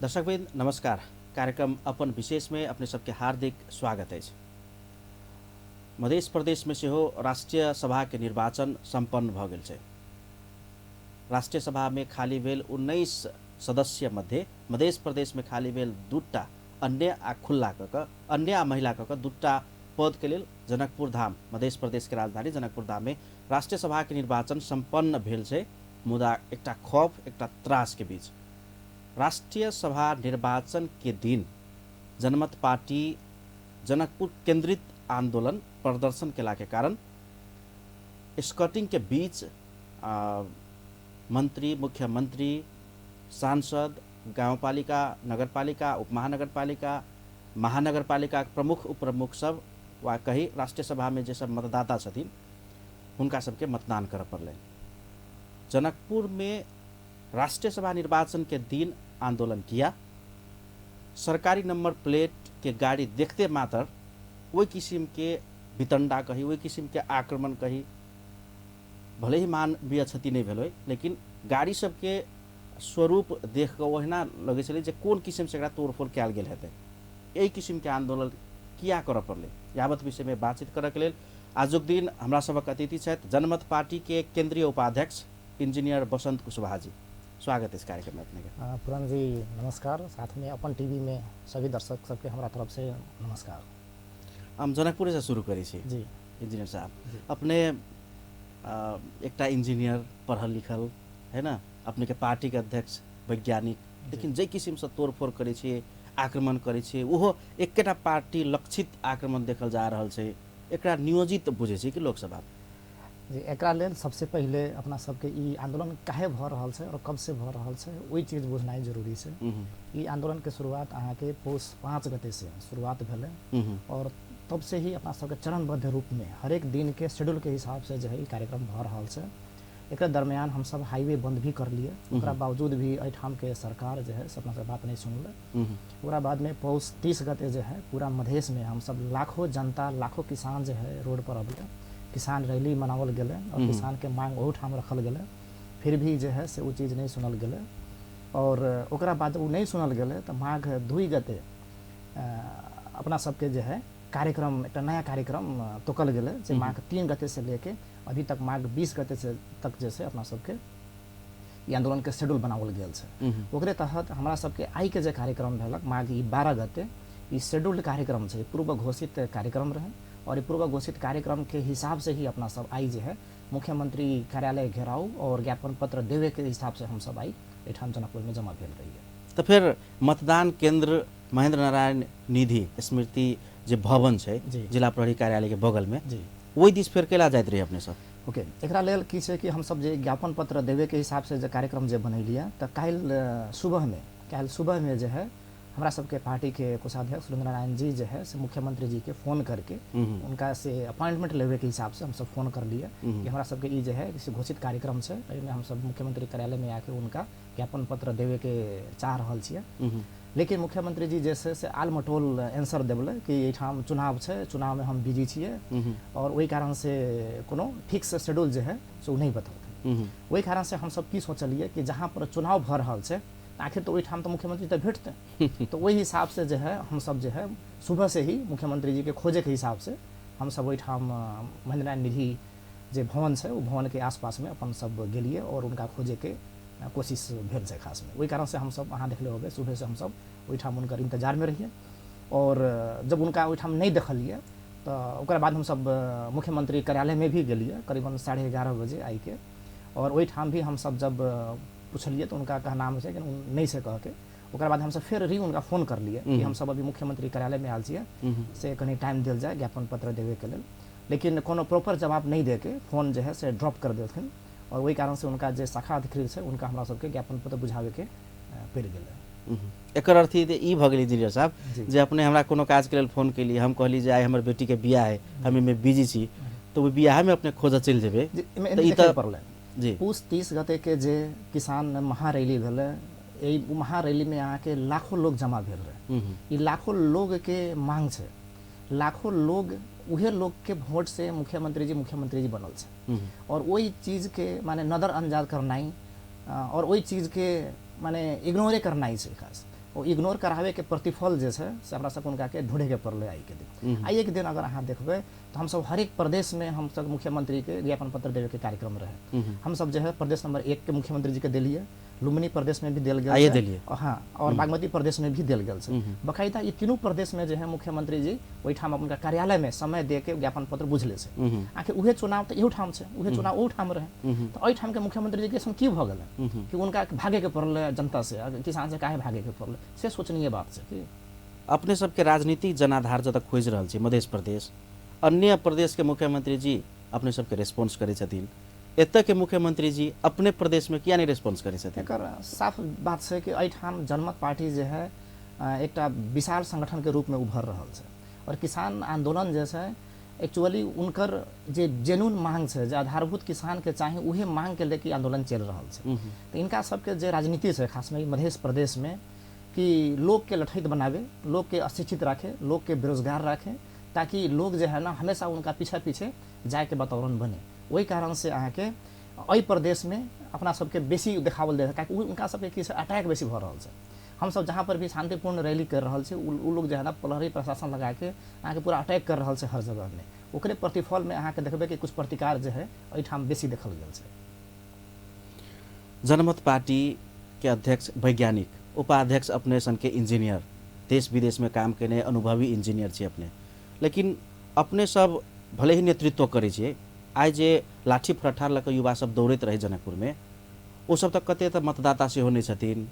दर्शकबिन नमस्कार। कार्यक्रम अपन विशेष में अपने सबके हार्दिक स्वागत है। मध्य प्रदेश में से हो राष्ट्रीय सभा के निर्वाचन संपन्न भ गेल छै। राष्ट्रीय सभा में खाली भेल 19 सदस्य मध्य मध्य प्रदेश में खाली भेल 2टा अन्य आ खुल्ला कक अन्य आ महिला कक 2टा पद के लेल जनकपुर धाम मध्य प्रदेश के राजधानी जनकपुर धाम में राष्ट्रीय सभा के निर्वाचन संपन्न भेल छै। मुदा एकटा खौफ एकटा त्रास के बीच राष्ट्रीय सभा निर्वाचन के दिन जनमत पार्टी जनकपुर केंद्रित आंदोलन प्रदर्शन केला के कारण स्कटिंग के बीच मंत्री, मुख्यमंत्री, सांसद, गांवपालिका, नगरपालिका, उपमहानगरपालिका, महानगरपालिका प्रमुख उपप्रमुख सब वा कही राष्ट्रीय सभा में जे सब मतदाता छथिन हुनका सबके मतदान कर पड़ल। जनकपुर में राष्ट्रीय सभा निर्वाचन के दिन आंदोलन किया। सरकारी नंबर प्लेट के गाड़ी देखते मात्र वही किस्म के वितंडा कही, वही किस्म के आक्रमण कही, भले ही मानवीय क्षति नहीं भेल, लेकिन गाड़ी सबके स्वरूप देख के ओहिना लगे छलै जे कोन किस्म से तोड़फोड़ कयल गेल हेतै। यही किस्म के आंदोलन किया करऽ पड़लै, यावत विषय में बातचीत करऽ के लेल आजुक दिन हमरा सबक अतिथि छथि जनमत पार्टी के केंद्रीय उपाध्यक्ष इंजीनियर बसंत कुशवाहा जी। स्वागत है इस कार्यक्रम में अपने के। पुरन जी नमस्कार। साथ में अपन टीवी में सभी दर्शक सबके हमारा तरफ से नमस्कार। हम जनकपुर से शुरू करी छी। जी इंजीनियर साहब, अपने एकटा इंजीनियर पढ़ल लिखल है ना, अपने के पार्टी के अध्यक्ष वैज्ञानिक, लेकिन जे किस्म से तोड़फोड़ करे छे, आक्रमण करे छे, वो एकेटा पार्टी लक्षित आक्रमण देखल जा रहल छे, एकरा नियोजित बुझे छे कि लोकसभा जी। एकरा लेल सबसे पहले अपना सबके ई आंदोलन काहे भ रहल छै और कब से भ रहल छै वही चीज बुझनाइ जरूरी छै। ई आंदोलन के शुरुआत अहाँ के पौष 5 गते से शुरुआत भेलै और तब से ही अपना सबके चरणबद्ध रूप में हर एक दिन के शेड्यूल के हिसाब से जो है कार्यक्रम भ रहल छै। एक दरमियान हम सब हाईवे बंद भी कर लिए, ओकरा बावजूद भी एठाम के सरकार जो है अपना सब बात नहीं सुनल। ओकरा बाद में पौष 30 गते जो है पूरा मधेश में हम सब लाखों जनता, लाखों किसान जो है रोड पर अबले, किसान रैली मनावल गेले और किसान के मांग ओठाम रखल गेले। फिर भी जो है से वो चीज़ नहीं सुनल गेले और ओकरा बाद वो नहीं सुनल गेले तो माघ 2 गते अपना सबके जो है कार्यक्रम एक नया कार्यक्रम तोकल गेले जे माघ 3 गते से लेके अभी तक माघ 20 गते से तक जैसे अपना सबके ये आंदोलन के शेड्यूल बनावल गेल छै। ओकरे तहत हमरा सबके आई के जे कार्यक्रम भेलक माघ 12 गते ई शेड्यूल्ड कार्यक्रम छै, पूर्व घोषित कार्यक्रम रहे और ये पूर्व घोषित कार्यक्रम के हिसाब से ही अपना सब आई जो है मुख्यमंत्री कार्यालय घेराव और ज्ञापन पत्र देवे के हिसाब से हम सब आई एठाम जनकपुर में जमा भेल रही है। तो फिर मतदान केंद्र महेंद्र नारायण निधि स्मृति जे भवन है जिला प्रहरी कार्यालय के बगल में जी, वही दिस फेर केला जाइत रही अपने सब। ओके, एकरा लेल की छै कि हम सब जे ज्ञापन पत्र देवे के हिसाब से जो कार्यक्रम जे बनैलिया तो काल सुबह में जो है हमारा सबके पार्टी के कोषाध्यक्ष सुरेंद्र नारायण जी जो है से मुख्यमंत्री जी के फोन करके उनका से अपॉइंटमेंट लेवे के हिसाब से हम सब फोन कर लिए कि हमारा सबके ई जो है किसी घोषित कार्यक्रम से में हम सब मुख्यमंत्री कार्यालय में आके उनका ज्ञापन पत्र देवे के चाह रहल छियै। लेकिन मुख्यमंत्री जी जैसे से आल मटोल आंसर देवले कि एठाम चुनाव छै, चुनाव में हम बिजी छियै और वही कारण से कोनो फिक्स शेड्यूल जो है से नहीं बतौते। वही कारण से हम सब की सोचलिए कि जहाँ पर चुनाव भ रहल छै आखिर तो वही ठाम तो मुख्यमंत्री तो भेटते तो वही हिसाब से जो है हम सब जो है सुबह से ही मुख्यमंत्री जी के खोजे के हिसाब से हम सब वही ठाम महेंद्र नारायण निधि जे भवन है वो भवन के आसपास में अपन सब गेलिए और उनका खोजे के कोशिश भेल छै खास में। वही कारण से हम सब अहाँ देखले होबे सुबह से हम सब वही ठाम उनकर इंतजार में रहिए और जब उनका वही ठाम नहीं देखलिए तो ओकरा बाद हम सब मुख्यमंत्री कार्यालय में भी गेलिए करीबन 11:30 बजे आई के और वही ठाम भी हम सब जब पूछलिए तो उनका कहना है कि नहीं से कह के ओकरा बाद हम सब फिर उनका फोन कर लिए कि हम सब अभी मुख्यमंत्री कार्यालय में आल छियै से कहीं टाइम दिल जाए ज्ञापन पत्र देवे के लेल, लेकिन कोनो प्रॉपर जवाब नहीं दे के फोन जो है से ड्रॉप कर देलखिन और वही कारण से उनका जो शाखा अधिकारी है उनका हमरा सबके ज्ञापन पत्र बुझावे के पड़ गेल। एकर अर्थ ई भ गेल इंजीनियर साहब जे अपने हमरा कोनो काज के लेल फोन के लिए हम कहली जे आइ हमर बेटी के बियाह है, हम में बिजी छी तो वो बियाह में अपने खोज चल जेबे तो ई त पड़ले जी। पूस 30 गते के जे किसान महारैली भेले यही महारैली में यहाँ के लाखों लोग जमा भेल रहे। ये लाखों लोग के मांग छै, लाखों लोग उहे लोग के वोट से मुख्यमंत्री जी बनल छै और वही चीज के माने नजर अंदाज करनाई और वही चीज के माने इग्नोरे करनाई छै खास वो इग्नोर करावे के प्रतिफल जे छै से हमरा सब उनका के ढूंढे के पड़ले आई के दिन। आई के दिन अगर अहाँ देखबे तो हम सब हर एक प्रदेश में हम सब मुख्यमंत्री के ज्ञापन पत्र देवे के कार्यक्रम रहे। हम सब जो है प्रदेश नंबर 1 के मुख्यमंत्री जी के दिलिए, लुम्बिनी प्रदेश में भी दिल गया, हाँ, और बागमती प्रदेश में भी दिल गया। बकायदा ये तीनों प्रदेश में जो है मुख्यमंत्री जी वही ठाम अपना कार्यालय में समय दे के ज्ञापन पत्र बुझले से। आखिर उहे चुनाव तो एहू ठाम से, उहे चुनाव ओ ठाम रहे, तो एहि ठाम के मुख्यमंत्री जी के की भ गेल कि उनका भागे के पड़ल जनता से, किसान से काहे भागे के पड़ल, से सोचनीय बात छै कि अपने सबके राजनीतिक जनाधार जतऽ खोज रहल छी मध्य प्रदेश, अन्य प्रदेश के मुख्यमंत्री जी अपने सबके रेस्पॉन्स करै छथिन, एतऽ के मुख्यमंत्री जी अपने प्रदेश में किया नहीं रेस्पॉन्स करै छथिन? एकर साफ बात छै कि एहिठाम जनमत पार्टी जे है एकटा विशाल संगठन के रूप में उभर रहल छै, और किसान आंदोलन जे छै एक्चुअली उनकर जे जेन्युइन मांग छै, जे आधारभूत किसान के चाही उहे मांग के लेके आंदोलन चल रहल छै। तो इनका सबके जे राजनीति छै खास में मध्य प्रदेश में कि लोग के लठैत बनावे, लोग के अशिक्षित रखे, लोग के बेरोजगार रखे, ताकि लोग जो है ना हमेशा उनका पीछे पीछे जाए के वातावरण बने। वही कारण से अहाँ के एहि प्रदेश में अपना सबके बेसी देखावल दे, ताकि उनका सबके की अटैक बेसी भ रहल छै। हम सब जहाँ पर भी शांतिपूर्ण रैली कर रहल छै, उ लोग जो है ना प्रहरी प्रशासन लगा के अहाँ के पूरा अटैक कर रहल छै हर जगह में। ओकरे प्रतिफल में अहाँ के देखबे कि कुछ प्रतिकार जो है एहिठाम बेसी देखल गेल छै। जनमत पार्टी के अध्यक्ष वैज्ञानिक, उपाध्यक्ष अपने सन के इंजीनियर, देश विदेश में काम करने अनुभवी इंजीनियर छे अपने, लेकिन अपने सब भले ही नेतृत्व करे छे, आइ जे लाठी फरठार लऽ कऽ युवा सब दौड़ैत रहे जनकपुर में, ओ सब तक कते तऽ मतदाता सेहो नहि छथिन,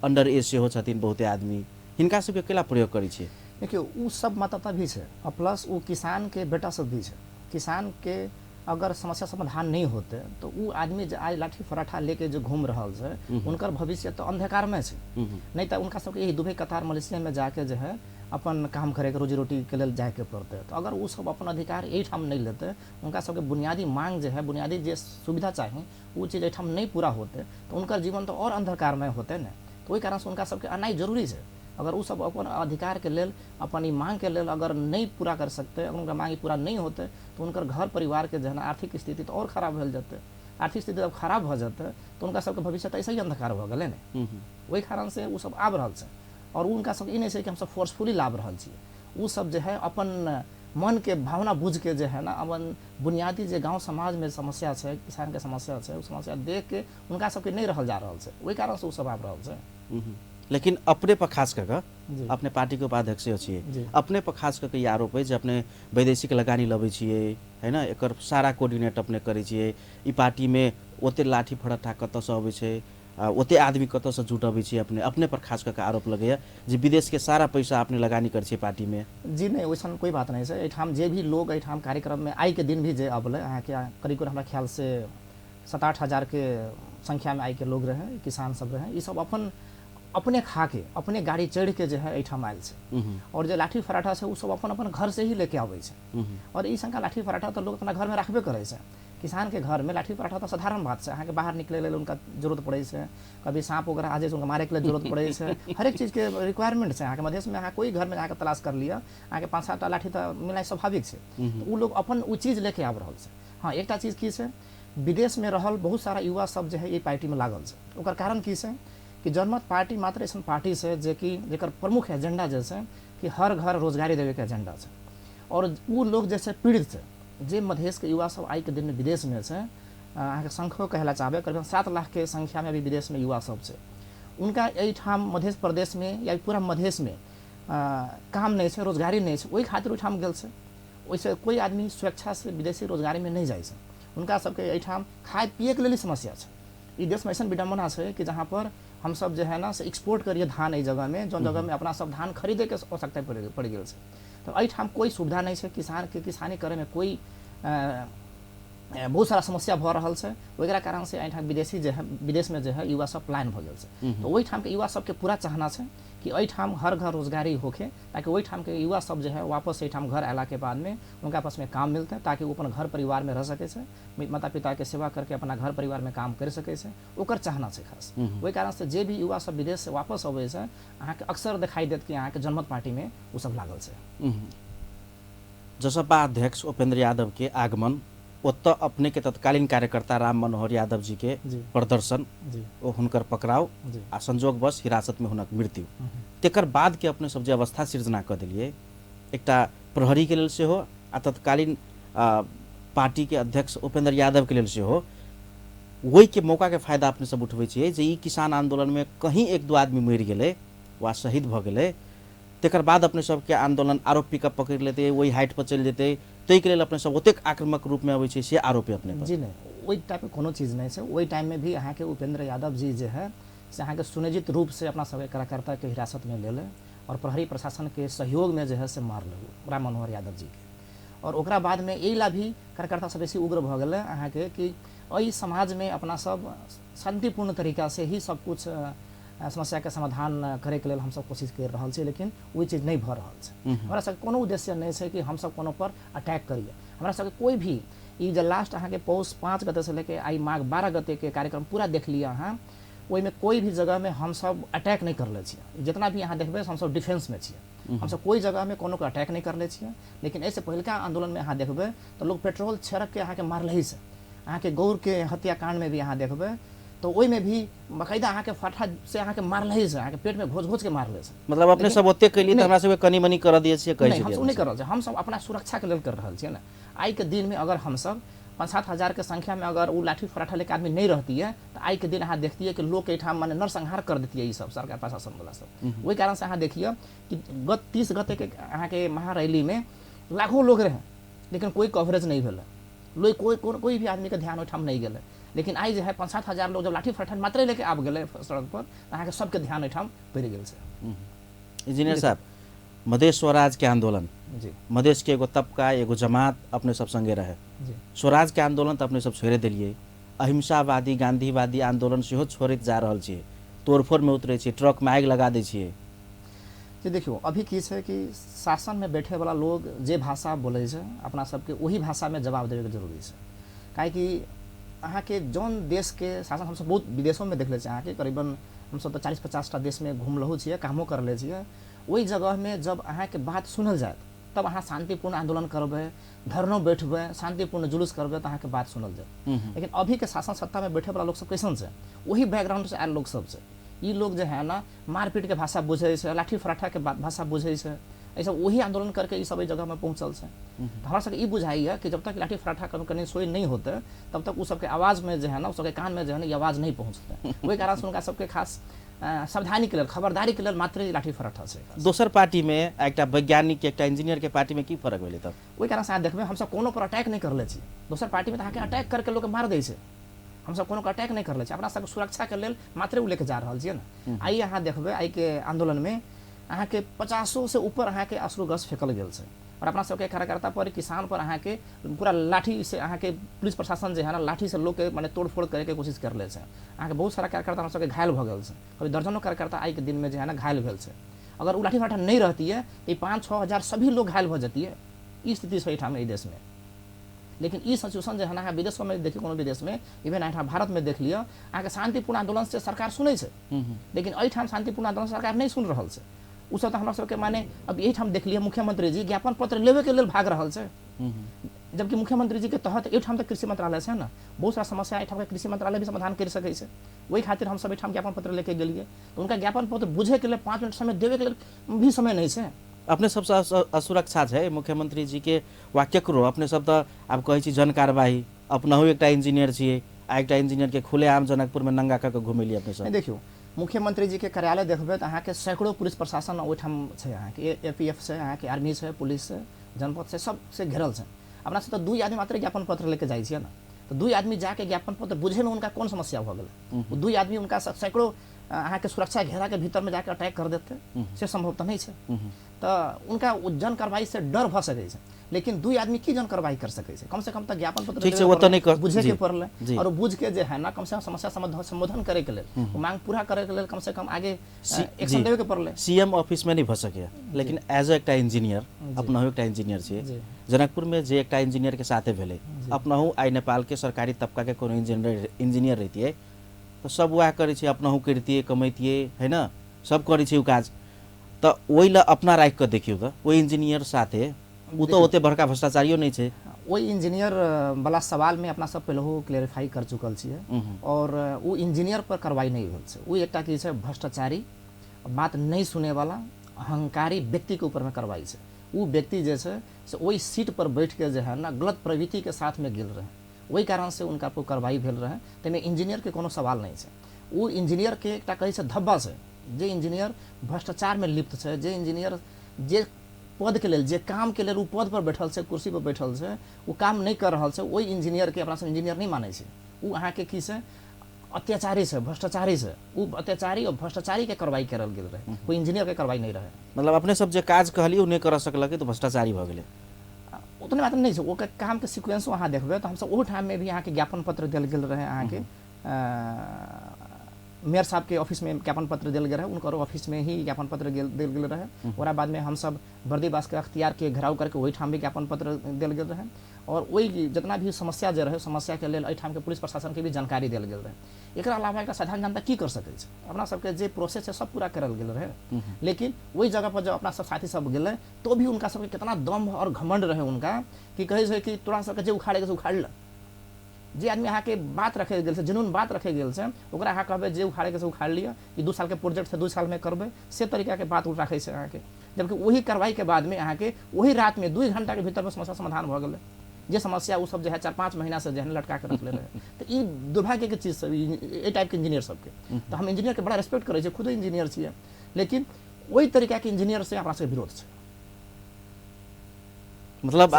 अंडर एज सेहो छथिन बहुते आदमी, हिनका सबके केला प्रयोग करै छे? देखियो उ सब मतदाता भी छै, और प्लस उ किसान के बेटा सब भी छै। किसान के अगर समस्या समाधान नहीं होते तो उ आदमी जो आज लाठी फराठा लेके जो घूम रहल छै, उनकर भविष्य तो अंधकार में छै। नहीं तो उनका सबके यही दुबई कतार मलेशिया में जाके जो है अपन काम करे के रोजी रोटी के लिए जाए के पड़ते। तो अगर वो सब अपन अधिकार एहिठाम नहीं लेते, उनका सबके बुनियादी मांग जो है, बुनियादी जो सुविधा चाहिए वो चीज़ एहिठाम नहीं पूरा होते, तो उनका जीवन तो और अंधकार में होते न। तो वही कारण से उनका सबके आना जरूरी है। अगर वो सब अपन अधिकार के लेल, अपन मांग के लेल अगर नहीं पूरा कर सकते, अगर उनका मांग पूरा नहीं होते, तो उनकर घर परिवार के जो है आर्थिक स्थिति तो और खराब हो जाते। आर्थिक स्थिति जब खराब हो जाते तो उनका सबके भविष्य तो ऐसे ही अंधकार हो गए न। वही कारण से वो सब आब रहल छै, और उनका सब नहीं है कि हम सब फोर्सफुली लाभ रहल छियै। वो सब जो है अपन मन के भावना बुझ के जो है ना, अपन बुनियादी जो गांव समाज में समस्या है, किसान के समस्या है, वो समस्या देख के उनका सबके नहीं रहल जा रहल छै। वही कारण से वो सब आब रहल छै। लेकिन अपने पर खास करके अपने पार्टी के उपाध्यक्ष छियै, अपने पर खास करके ये आरोप है जे अपने वैदेशिक लगानी लबै छियै, है ना, एकर सारा कोऑर्डिनेट अपने करै छियै। ई पार्टी में ओते लाठी फड़ट्ठा कतऽ से अबै छै, ओते आदमी कतऽ से जुटबै छियै, अपने पर खास करके आरोप लगैया जे विदेश के सारा पैसा अपने लगानी कर छियै पार्टी में। जी नहीं, वैसन कोई बात नहीं है। एहिठाम जे भी लोग एहिठाम कार्यक्रम में आई के दिन भी जे अबले, अहाँ के करीब हमरा ख्याल से 7-8 हजार के संख्या में आई के लोग रहे, किसान सब रहे, ये सब अपन अपने खा के, अपने गाड़ी चढ़ के जो है एहिठाम आयल छै। और जो लाठी फराठा छै वो सब अपन अपन घर से ही लेके आबै छै। और ई संख्या लाठी फराठा तो लोग अपना घर में रखबे करे छै। किसान के घर में लाठी पराठा तो साधारण बात है। अहाँ के बाहर निकले लेल उनका जरूरत पड़े छै, कभी सांप वगैरह आ जाए उनका मारे के लिए जरूरत पड़े छै, हर एक चीज के रिक्वायरमेंट है। अहाँ के मधेश में अहाँ कोई घर में जाकर तलाश कर लिया, अहाँ के 5-7 लाठी तो मिलना स्वाभाविक है। तो वो लोग अपन वो चीज लेके आब रहल छै। हाँ, एक चीज की है, विदेश में रहल बहुत सारा युवा सब जो है ये पार्टी में लागल छै। ओकर कारण की है कि जनमत पार्टी मात्र ऐसा पार्टी है जे कि जेकर प्रमुख एजेंडा जैसे कि हर घर रोजगारी देवे के एजेंडा है। और वो लोग जैसे पीड़ित है, जे मधेश के युवा सब आई के दिन में विदेश में से अहाँ के संख्या कहला चाहबे करीब 7 लाख के संख्या में भी विदेश में युवा सब से, उनका एहिठाम मध्य प्रदेश में या पूरा मधेश में काम नहीं है, रोजगारी नहीं है, वही खातिर ओहिठाम गेल छै। वैसे कोई आदमी स्वेच्छा से विदेशी रोजगारी में नहीं जाए छै। उनका सबके एहिठाम खाए पिए के लिए समस्या है। इस देश में ऐसा विडम्बना है कि जहाँ पर हम सब जो है ना से एक्सपोर्ट करिए धान एहि जगह में, जो जगह में अपना सब धान खरीदे के आवश्यकता पड़ गई है। तो एहिठाम कोई सुविधा नहीं है, किसान के किसानी करे में कोई बहुत सारा समस्या भ रहल छै। ओकरा कारण से एहिठाम विदेशी जो है, विदेश में जो है युवा सब प्लान भ गेल छै। तो ओहिठाम के युवा सबके पूरा चाहना है कि एहिठाम हर घर रोजगारी होके, ताकि ओहिठाम के युवा सब जो है वापस एहिठाम घर अयला के बाद में उनका पास में काम मिलते, ताकि वो अपन घर परिवार में रह सके छै, माता पिता के सेवा करके अपना घर परिवार में काम कर सके छै। ओकर चाहना है खास। वही कारण से जे भी युवा सब विदेश से वापस अबै छै, अहाँ के अक्सर दिखाई देत कि अहाँ के जनमत पार्टी में वो सब लागल छै। जसपा अध्यक्ष उपेंद्र यादव के आगमन ओतऽ अपने के तत्कालीन कार्यकर्ता राम मनोहर यादव जी के जी प्रदर्शन जी ओ हुनकर पकड़ाव जी आ संजोगवश हिरासत में हुनक मृत्यु तेकर बाद के अपने सब जे अवस्था सृजना कऽ देलिए एकटा प्रहरी के लेल सेहो आ तत्कालीन पार्टी के अध्यक्ष उपेंद्र यादव के लेल सेहो वही के मौका के फायदा अपने सब उठबै छियै जे ई किसान आंदोलन में कहीं एक दो आदमी मरि गेलै वा शहीद भऽ गेलै तेकर बाद अपने सबके आंदोलन आरोप पिकअप पकड़ लेते वही हाइट पर चलि जेतै ताहि के लेल अपने सब ओतेक आक्रामक रूप में अबै छै से आरोप अपने पर। जी नहीं वही टाइप के कोनो चीज नहीं है। वही टाइम में भी अहाँ के उपेंद्र यादव जी जो है से अहाँ के सुनिश्चित रूप से अपना सबके कार्यकर्ता के हिरासत में ले ले और प्रहरी प्रशासन के सहयोग में जो है से मार ले राम मनोहर यादव जी के। और ओकरा बाद में यही ला भी कार्यकर्ता सब बेसी उग्र भऽ गेलै अहाँ के कि एहि समाज में अपना सब शांतिपूर्ण तरीका से ही सब कुछ समस्या के समाधान करे के लेल हम सब कोशिश कर रहल छी लेकिन वही चीज नहीं भऽ रहल छै। हमरा सब कोनो उद्देश्य नहीं छै कि हम सब कोनो पर अटैक करिए। हमरा सब कोई भी ई जे लास्ट अहाँ के पौष 5 गते से लेके आई माघ 12 गते के कार्यक्रम पूरा देख लिया अहाँ ओहि में कोई भी जगह में हम सब अटैक नहीं करले छियै। जितना भी अहाँ देखबै हम सब डिफेंस में छियै। हम सब कोई जगह में कोनो के अटैक नहीं करले छियै। लेकिन ऐसे पहिलका आंदोलन में अहाँ देखबै तो लोग पेट्रोल छिड़क के अहाँ के मारले छै। अहाँ के गौर के हत्याकांड में भी अहाँ देखबै तो ओहि में भी बकायदा अहाँ के फटा से अहाँ के मारले छै। अहाँ के पेट में घोच घोच के मारले छै। मतलब अपने सब ओते कैली त हमरा सब कनी मनी कर दिए छियै कहै छै। हम सब नहीं कर रहल छै। हम सब अपना सुरक्षा के लेल कर रहल छियै ना। आई के दिन में अगर हम सब 5-7 हजार के संख्या में अगर वो लाठी फराठा लेके आदमी नहीं रहती है तो आई के दिन अहाँ देखती कि लोग के ठाम माने नरसंहार कर देती है ये सब सरकार प्रशासन वाला सब। वही कारण से अहाँ देखिए कि गत 30 गते के अहाँ के महारैली में लाखों लोग रहे लेकिन कोई कवरेज नहीं भेल। लोग कोई भी आदमी के ध्यान ओठाम नहीं गेले। लेकिन आई जो है 5-7 हजार लोग जब लाठी फराठा मात्र लेके आब गेले सड़क पर अहाँ के सबके ध्यान ओठाम पड़ गेल छै। इंजीनियर साहब मधेश स्वराज के आंदोलन जी मधेश के एगो तबका एगो जमात अपने सब संगे रहे जी स्वराज के आंदोलन तो अपने सब छोड़े दिलिए अहिंसावादी गांधीवादी आंदोलन सेहो छोड़ैत जा रहल छियै तोड़फोड़ में उतरे छियै ट्रक में आगि लगा दै छियै। जी देखियो अभी की है कि शासन में बैठे वाला लोग जे भाषा बोले छै अपना सबके वही भाषा में जवाब देवे के जरूरी है। काहे कि अहाँ के जौन देश के शासन हम सब बहुत विदेशों में देखले अहाँ के करीबन हम सब तो 40-50 टा देश में घूमलहु छियै कामो करले छियै। वही जगह में जब अहाँ के बात सुनल जाए तब अहाँ शांतिपूर्ण आंदोलन करबै धरनो बैठबै शांतिपूर्ण जुलूस करबै तो अहाँ के बात सुनल जाए। लेकिन अभी के शासन सत्ता में बैठे वाला लोग सब कैसन छै वही बैकग्राउंड से आयल लोग सब छै। ई लोग जो है ना मारपीट के भाषा बुझे छै लाठी फराठा के भाषा बुझे छै ऐसा वही आंदोलन करके ई सब जगह में पहुंचल छै। तो हमरा सबके ई बुझाइए कि जब तक लाठी फराठा कहीं सोई नहीं होते तब तक उ सबके आवाज़ में जो है ना उस सबके कान में जो है ना ये आवाज़ नहीं पहुँचते। वही कारण से उनका सबके खास सावधानी के लिए खबरदारी के लिए मात्र लाठी फराठा छै। दोसर पार्टी में एक वैज्ञानिक एक इंजीनियर के पार्टी में की फर्क भेलै तब वही कारण से अहाँ देखबै हम सब कोनो पर अटैक नहीं करले छी। दोसर पार्टी में तो अहाँ के अटैक करके लोग मार दै छै। हम सब कोनो के अटैक नहीं करले छी अपना सबके सुरक्षा के लेल मात्र उ लेके जा रहल छियै ना। आई अहाँ देखबै आई के आंदोलन में अहाँ के 50 से ऊपर अहाँ के अश्रु गैस फेंकल गेल छै और अपना सबके कार्यकर्ता पर किसान पर अहाँ के पूरा लाठी से अहाँ के पुलिस प्रशासन जो है ना लाठी से लोग के माने तोड़फोड़ करे के कोशिश करले छै। अहाँ के बहुत सारा कार्यकर्ता हमरा सबके घायल भ गेल छै कभी दर्जनों कार्यकर्ता आई के दिन में जो है ना घायल भेल छै। अगर उ लाठी फराठा नहीं रहती है तो 5-6 हजार सभी लोग घायल हो जाती है। ई स्थिति से ठाम है देश में। लेकिन ई सिचुएशन जो है ना विदेशों में देखिए कोनो विदेश में इवन अहाँ भारत में देख लिया अहाँ के शांतिपूर्ण आंदोलन से सरकार सुनै छै लेकिन एहि ठाम शांतिपूर्ण आंदोलन सरकार नहीं सुन रहल छै। उ सब तो हमरा सबके माने अब यही ठाम देख लिया मुख्यमंत्री जी ज्ञापन पत्र लेवे के लेल भाग रहल छै। जबकि मुख्यमंत्री जी के तहत एहि ठाम तक कृषि मंत्रालय छै ना बहुत सारा समस्या एहि ठाम के कृषि मंत्रालय भी समाधान कर सकै छै। वही खातिर हम सब एहि ठाम ज्ञापन पत्र लेके गेलिए तो उनका ज्ञापन पत्र बुझे के लिए 5 मिनट समय देवे के लिए भी समय नहीं छै। अपने सबसे असुरक्षा है मुख्यमंत्री जी के वा केकरो अपने सब तो आब कहै छी जन कार्यवाही अपनहु एकटा इंजीनियर छियै आ एकटा इंजीनियर के खुलेआम जनकपुर में नंगा कऽ घुमेलिए अपने सब। देखियो मुख्यमंत्री जी के कार्यालय देखबै तो अहाँ के सैकड़ों पुलिस प्रशासन ओहिठाम छै अहाँ के APF से अहाँ के आर्मी से पुलिस से जनपद से सब से घेरल छै। अपना से तो 2 आदमी मात्र ज्ञापन पत्र लेके जाइ छियै ना तो 2 आदमी जाके ज्ञापन पत्र बुझे में उनका कौन समस्या हो गेलै। वो 2 आदमी उनका सैकड़ों अहाँ के सुरक्षा घेरा के भीतर में जाके अटैक कर देते से संभव तो नहीं छै। तो उनका जन कार्रवाई से डर भ सकै छै लेकिन 2 आदमी की जन कार्रवाई कर सकै छै। कम से कम तो ज्ञापन पत्र ठीक छै वो तो नहीं कर बुझे के पड़ले और बुझ के जे है ना कम से कम समस्या संबोधन करे के लेल मांग पूरा करे के लेल कम से कम आगे एक्शन लेवे के पड़ले। सीएम ऑफिस में नहीं भ सके लेकिन एज एकटा इंजीनियर अपनहु एकटा इंजीनियर छियै जनकपुर में जे एकटा इंजीनियर के साथे भेलै अपनहु आई नेपाल के सरकारी तबका के कोनो इंजीनियर रहितियै तो सब वह करे छै अपनहु करतियै कमैतियै है ना सब करे छै उ काज तो ओहि ला अपना राखि के देखियो तो ओहि इंजीनियर साथे उ तो ओते बड़का भ्रष्टाचारियो नहीं छै वही इंजीनियर वाला सवाल में अपना सब पहले क्लेरिफाई कर चुकल छियै और वो इंजीनियर पर कार्रवाई नहीं भेल छै। वो एकटा की छै भ्रष्टाचारी, बात नहीं सुने वाला अहंकारी व्यक्ति के ऊपर में कार्रवाई छै। वो व्यक्ति जे छै से वही सीट पर बैठ के जो है ना गलत प्रवृत्ति के साथ में गिल रहे, वही कारण से उनका पर कार्रवाई भेल रहे। तैमे इंजीनियर के कोनो सवाल नहीं छै। वो इंजीनियर के एकटा कहै छै धब्बा छै, जे इंजीनियर भ्रष्टाचार में लिप्त छै, जे इंजीनियर जे पद के लेल, जे काम के लेल वो पद पर बैठल छै, कुर्सी पर बैठल छै, वो काम नहीं कर रहा छै, वही इंजीनियर के अपना सब इंजीनियर नहीं मानै छै। वो अहाँ के की छै अत्याचारी छै, भ्रष्टाचारी छै। वो अत्याचारी और भ्रष्टाचारी के कार्रवाई करल गेल रहे, कोई इंजीनियर के कार्रवाई नहीं रहे। मतलब अपने सब जे काज कहली उ नहीं कर सकलक तो भ्रष्टाचारी भ गेलै। उतने बात नहीं छै। ओकर काम के सीक्वेंस अहाँ देखबै तो हमसब ओहि ठाम में भी अहाँ के ज्ञापन पत्र देल गेल रहे। अहाँ के मेयर साहब के ऑफिस में ज्ञापन पत्र दिल गए रहे, उनकर ऑफिस में ही ज्ञापन पत्र दिल गेल रहे। और बाद में हम सब बर्दीवास के अख्तियार के घेराव करके वही ठाम भी ज्ञापन पत्र दिल गेल रहे। और वही जितना भी समस्या जे रहे, समस्या के लेल ठाम के पुलिस प्रशासन के भी जानकारी दिल गेल रहे। एकरा अलावा एक साधारण जनता की कर सकै छै, अपना सबके जे प्रोसेस है सब पूरा करल गेल रहे। लेकिन वही जगह पर जब अपना सब साथी सब गेले तो भी उनका सबके कितना दम और घमंड रहे उनका कि कहे छै कि तोरा सबके जे उखाड़े के उखाड़ ल। जे आदमी अहाँ के बात रखे गेल छै, जुनून बात रखे गेल छै, ओकरा अहाँ कहबै जे उखाड़े के से उखाड़ लिया, कि 2 साल के प्रोजेक्ट से 2 साल में करबै, से तरीका के बात रखे छै अहाँ के। जबकि वही कार्रवाई के बाद में अहाँ के वही रात में 2 घंटा के भीतर में समस्या समाधान भ गेलै। जे समस्या वो सब जो है 4-5 महीना से जो है लटका के रख ले रहे। तो ये दुर्भाग्य के चीज सब ये टाइप के इंजीनियर सबके। तो हम इंजीनियर के बड़ा रिस्पेक्ट करे, खुद इंजीनियर छियै, लेकिन वही तरीका के इंजीनियर से अपना सबके विरोध छै। मतलब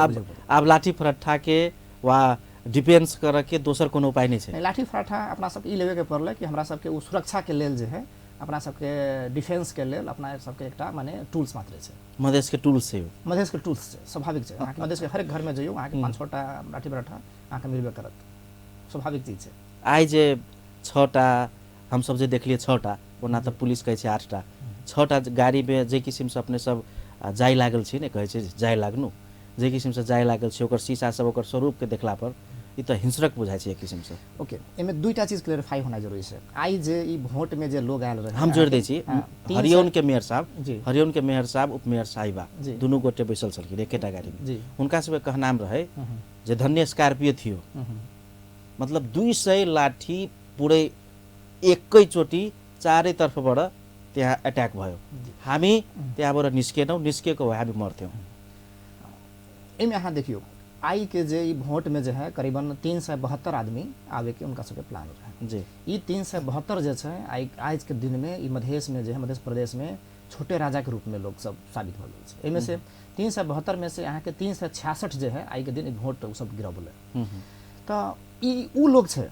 आप लाठी फरट्ठा के वा डिफेंस कर के दोसर कोनो उपाय नहीं छै। लाठी फरट्ठा अपना सब ई लेवे के पड़ले कि हमरा सबके सुरक्षा के लेल जे है, अपना सबके डिफेंस के लेल अपना सबके एकटा माने टूल्स मात्र छै। मधेश के टूल्स छै, मधेश के टूल्स छै, स्वाभाविक छै। अहाँ के मधेश के हर एक घर में जइयो, अहाँ के 5-6 टा लाठी फरट्ठा अहाँ के मिलबे करत, स्वाभाविक चीज छै। आई जे 6 टा हम सब जे देखलिए 6 टा, ओना त पुलिस कहै छै 8 टा, 6 टा गाड़ी में जे किसिम से अपने सब जाय लागल छी ने, कहै छै जाय लागनु, जे किसिम से जाय लागल छै, ओकर शीशा सब ओकर स्वरूप के देखला पर ई तो हिंसक बुझाई छै एक किसिम से। ओके, एमे 2टा चीज क्लेरिफाई होना जरूरी छै। आई जे ई वोट में जे लोग आयल रहे, हम जोड़ दै छी हरियौन के मेयर साहब, हरियौन के मेयर साहब, उपमेयर साहिबा दुनू गोटे बैसल छलखिन एकेटा गाड़ी में। हुनका सबके कहनाम रहे जे धन्य स्कॉर्पियो थियो। मतलब 200 लाठी पूरे एकै चोटी चारै तर्फबाट त्यहाँ अट्याक भयो। हामी त्यहाँबाट निस्केनौं, निस्केको भए हामी मर्थ्यौं। एमे अहाँ देखियो आई के जे वोट में जो है करीबन 372 आदमी आवे के उनका सबके प्लान रहे जी। ये 372 जो है आज के दिन में मधेश में जो है, मध्य प्रदेश में छोटे राजा के रूप में लोग सब साबित हो गए। इनमें से 372 में से यहाँ के 366 जो है आई के दिन वोट सब गिरबले। तो उ लोग है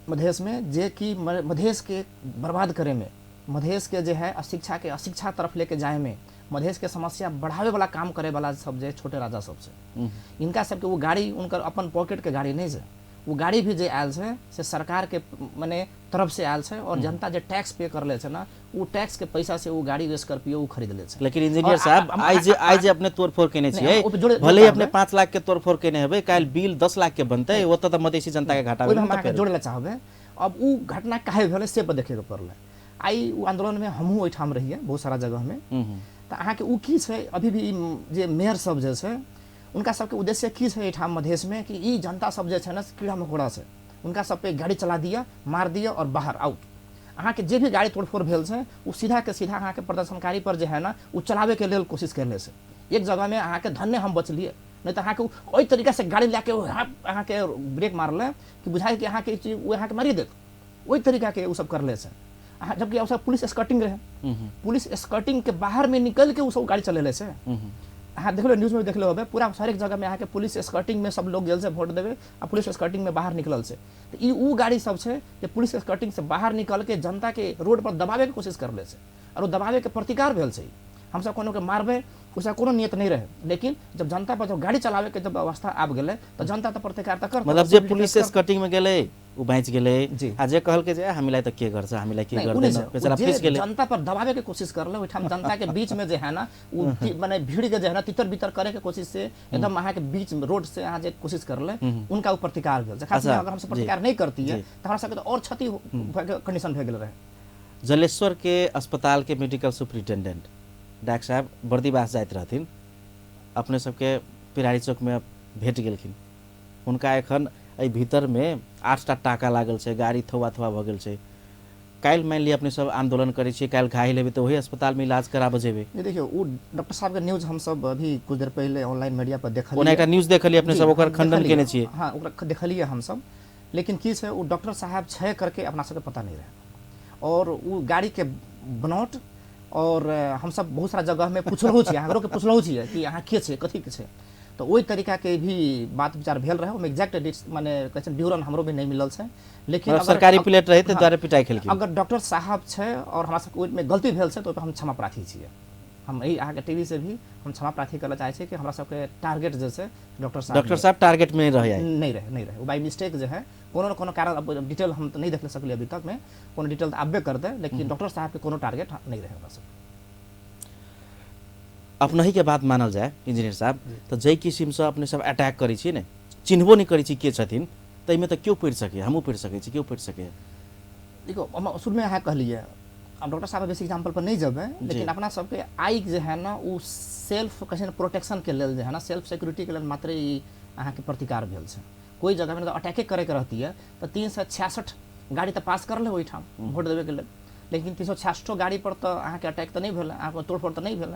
मधेश में जे कि मधेश के बर्बाद करे में, मधेश के जो है अशिक्षा के अशिक्षा तरफ लेके जाए में, मधेश के समस्या बढ़ावे वाला काम करे वाला सब जे छोटे राजा सब से, इनका सबके वो गाड़ी उनकर अपन पॉकेट के गाड़ी नहीं है। वो गाड़ी भी जे आयल है से सरकार के माने तरफ से आयल है। और जनता जे टैक्स पे कर ले छै ना, वो टैक्स के पैसा से वो गाड़ी स्कॉर्पियो वो खरीद ले छै। लेकिन इंजीनियर साहब आई जे अपने तोड़फोड़ केने छियै, भले अपने 5 लाख के तोड़फोड़ केने हेबै, काल बिल 10 लाख के बनतै, ओत त मधेसी जनता के घाटा होई। हम अहाँ के जोड़े ला चाहबे, अब वो घटना काहे भेलै से पर देखे के पड़ले। आई वो आंदोलन में हमहू ओइ ठाम रहिए बहुत सारा जगह में। तो अहाँ के उ की छै, अभी भी जे मेयर सब जे छै उनका सबके उद्देश्य की छै ठाम मधेश में कि ई जनता सब जे छै ना कीड़ा मकोड़ा छै, उनका सब पे गाड़ी चला दिया, मार दिया और बाहर आउट। अहाँ के जे भी गाड़ी तोड़फोड़ भेल छै वो सीधा के सीधा अहाँ के प्रदर्शनकारी पर जे है ना वो चलावे के लेल कोशिश करले छै। एक जगह में अहाँ के धन्य हम बचलिए, नहीं तो अहाँ के ओई तरीका से गाड़ी लेके अहाँ के ब्रेक मारले कि बुझाई कि अहाँ के वो अहाँ के मारी देत, ओई तरीका के वो सब करले छै। जबकि वो सब पुलिस स्कर्टिंग रहे, पुलिस स्कर्टिंग के बाहर में निकल के वो सब गाड़ी चलेले छै। हाँ देख लो, न्यूज में देख लो, पूरा हर एक जगह में यहाँ के पुलिस स्कर्टिंग में सब लोग गेल से वोट देवे और पुलिस स्कर्टिंग में बाहर निकलल से। तो ई उ गाड़ी सब है कि पुलिस स्कर्टिंग से बाहर निकल के जनता के रोड पर दबावे के कोशिश करले से, और वो दबावे के प्रतिकार भेल से। हम सब कोनो के मारबे उसका कोनो नियत नहीं रहे, लेकिन जब जनता पर जब गाड़ी चलावे के जब अवस्था आब गेले तो जनता तो प्रतिकार त कर। मतलब जे पुलिस स्कर्टिंग में गेले उ बाँच गेले, आ जे कहल के जे हामीलाई त के गर्छ, हामीलाई के गर्दैन, बेचारा फंस गेले। जनता पर दबावे के कोशिश करले, ओइठाम जनता के बीच में जे है ना उ माने भीड़ के जे है ना तितर बितर करे के कोशिश से एकदम अहाँ के बीच में रोड से अहाँ जे कोशिश करले, उनका उ प्रतिकार भेल। खास अगर हम सब प्रतिकार नहीं करती है तो हमरा सबके तो और क्षति कंडीशन भे गेल रहे। जलेश्वर के अस्पताल के मेडिकल सुपरिटेंडेंट डॉक्टर साहब बर्दीवास जाइत रहथिन, अपने सबके पिरारी चौक में भेट गेलखिन, हुनका एखन एहि भीतरमे 8टा टाका लागल छै, गाड़ी थौआ थौआ भऽ गेल छै। काल्हि मानि लिअ अपने सब आंदोलन करै छियै, काल्हि घायल हेबै तऽ वही अस्पतालमे इलाज कराबऽ जेबै। ये देखियो वो डॉक्टर साहब के न्यूज हम सब अभी कुछ देर पहले ऑनलाइन मीडिया पर देखलिए। ओना एकटा न्यूज देखलियै अपने सब, ओकर खंडन केने छियै। हाँ, ओकरा देखलिए हम सब, लेकिन की छै वो डॉक्टर साहब छै करके अपना सबके पता नहीं रहे। और वो गाड़ी के बनौट और हम सब बहुत सारा जगह में पूछलहुँ छियै, हमरो के पूछलहुँ छियै कि अहाँ के छै, कथी के छै, तो ओहि तरीका के भी बात विचार भेल रहे। ओहिमे एग्जैक्ट माने कैसे ड्यूरन हमरो भी नहीं मिलल छै, लेकिन मतलब सरकारी प्लेट रहे ते द्वारा पिटाई खेलखिन। अगर डॉक्टर साहब छै और हमरा सबके ओहिमे गलती भेल छै तो हम क्षमा प्रार्थी छियै। हम यही अहाँके टीवी से भी हम क्षमा प्रार्थी करना चाहै छियै कि हमरा सबके टारगेट जे छै डॉक्टर साहब टारगेट में नहीं रहे वो बाई मिस्टेक जो है कोनो न कोनो कारण, अब डिटेल हम तो नहीं देख सकलिए अभी तक में, कोनो डिटेल तो अबे कर दे, लेकिन डॉक्टर साहब के कोनो टारगेट नहीं रहे हमरा सब। अपना ही के बात मानल जाए इंजीनियर साहब, तो जै किसिम से अपने सब अटैक करै छी ने, चिन्हबो नहीं करै छी के छथिन, तैमे तो क्यों पढ़ सके, हमहूँ पढ़ सकै छी, क्यों पढ़ सके। देखो हम शुरू में अहाँ कहलिए, अब डॉक्टर साहब बेसी एग्जाम्पल पर नहीं जब लेकिन अपना सबके आई जो है ना वो सेल्फ कैसे प्रोटेक्शन के लेल जो है ना, सेल्फ सिक्योरिटी के लेल मात्र ही अहाँ के प्रतिकार भेल छै। कोई जगह में अटैके करे के रहती है तो 366 गाड़ी तो पास कर ले वही ठाम वोट देवे के लेल, लेकिन 366 गाड़ी पर तो अहाँ के अटैक तो नहीं भेल, अहाँ के तोड़फोड़ तो नहीं भेल,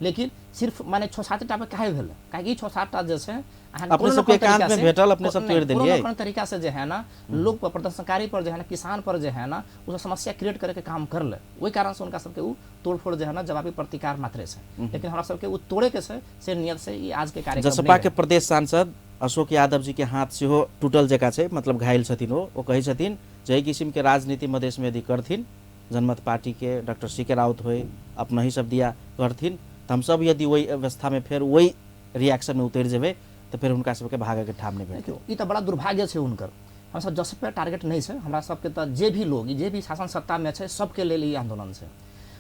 लेकिन सिर्फ माने 6-7 टा पे काहे भेल, काहे 6-7 टा जे छै अपने सबके एकांत में भेटल, अपने सब तोड़ देलिए। कोनो तरीका से जो है ना लोग पर, प्रदर्शनकारी पर जो है ना, किसान पर जो है ना उस समस्या क्रिएट करे के काम कर ले, वही कारण से उनका सबके उ तोड़फोड़ जो है ना जवाबी प्रतिकार मात्रे से, लेकिन हमरा सबके उ तोड़े के से नियत से ई आज के कार्यक्रम। जसपा के प्रदेश सांसद अशोक यादव जी के हाथ से हो टूटल जका छै, मतलब घायल छथिन, वो कहे छथिन जै किसिम के राजनीति मधेश में यदि करथिन, जनमत पार्टी के डॉक्टर सीके राउत होए, अपना ही सब दिया करथिन, तो हम सब यदि वही अवस्था में फिर वही रिएक्शन में उतर जेबे तो फिर उनका सबके भागे के ठाम नहीं भेटो। ई तो बड़ा दुर्भाग्य छै उनकर। हम सब जस पे टारगेट नहीं छै, हमरा सबके तो जे भी लोग जे भी शासन सत्ता में छै सबके लेल ई आंदोलन छै।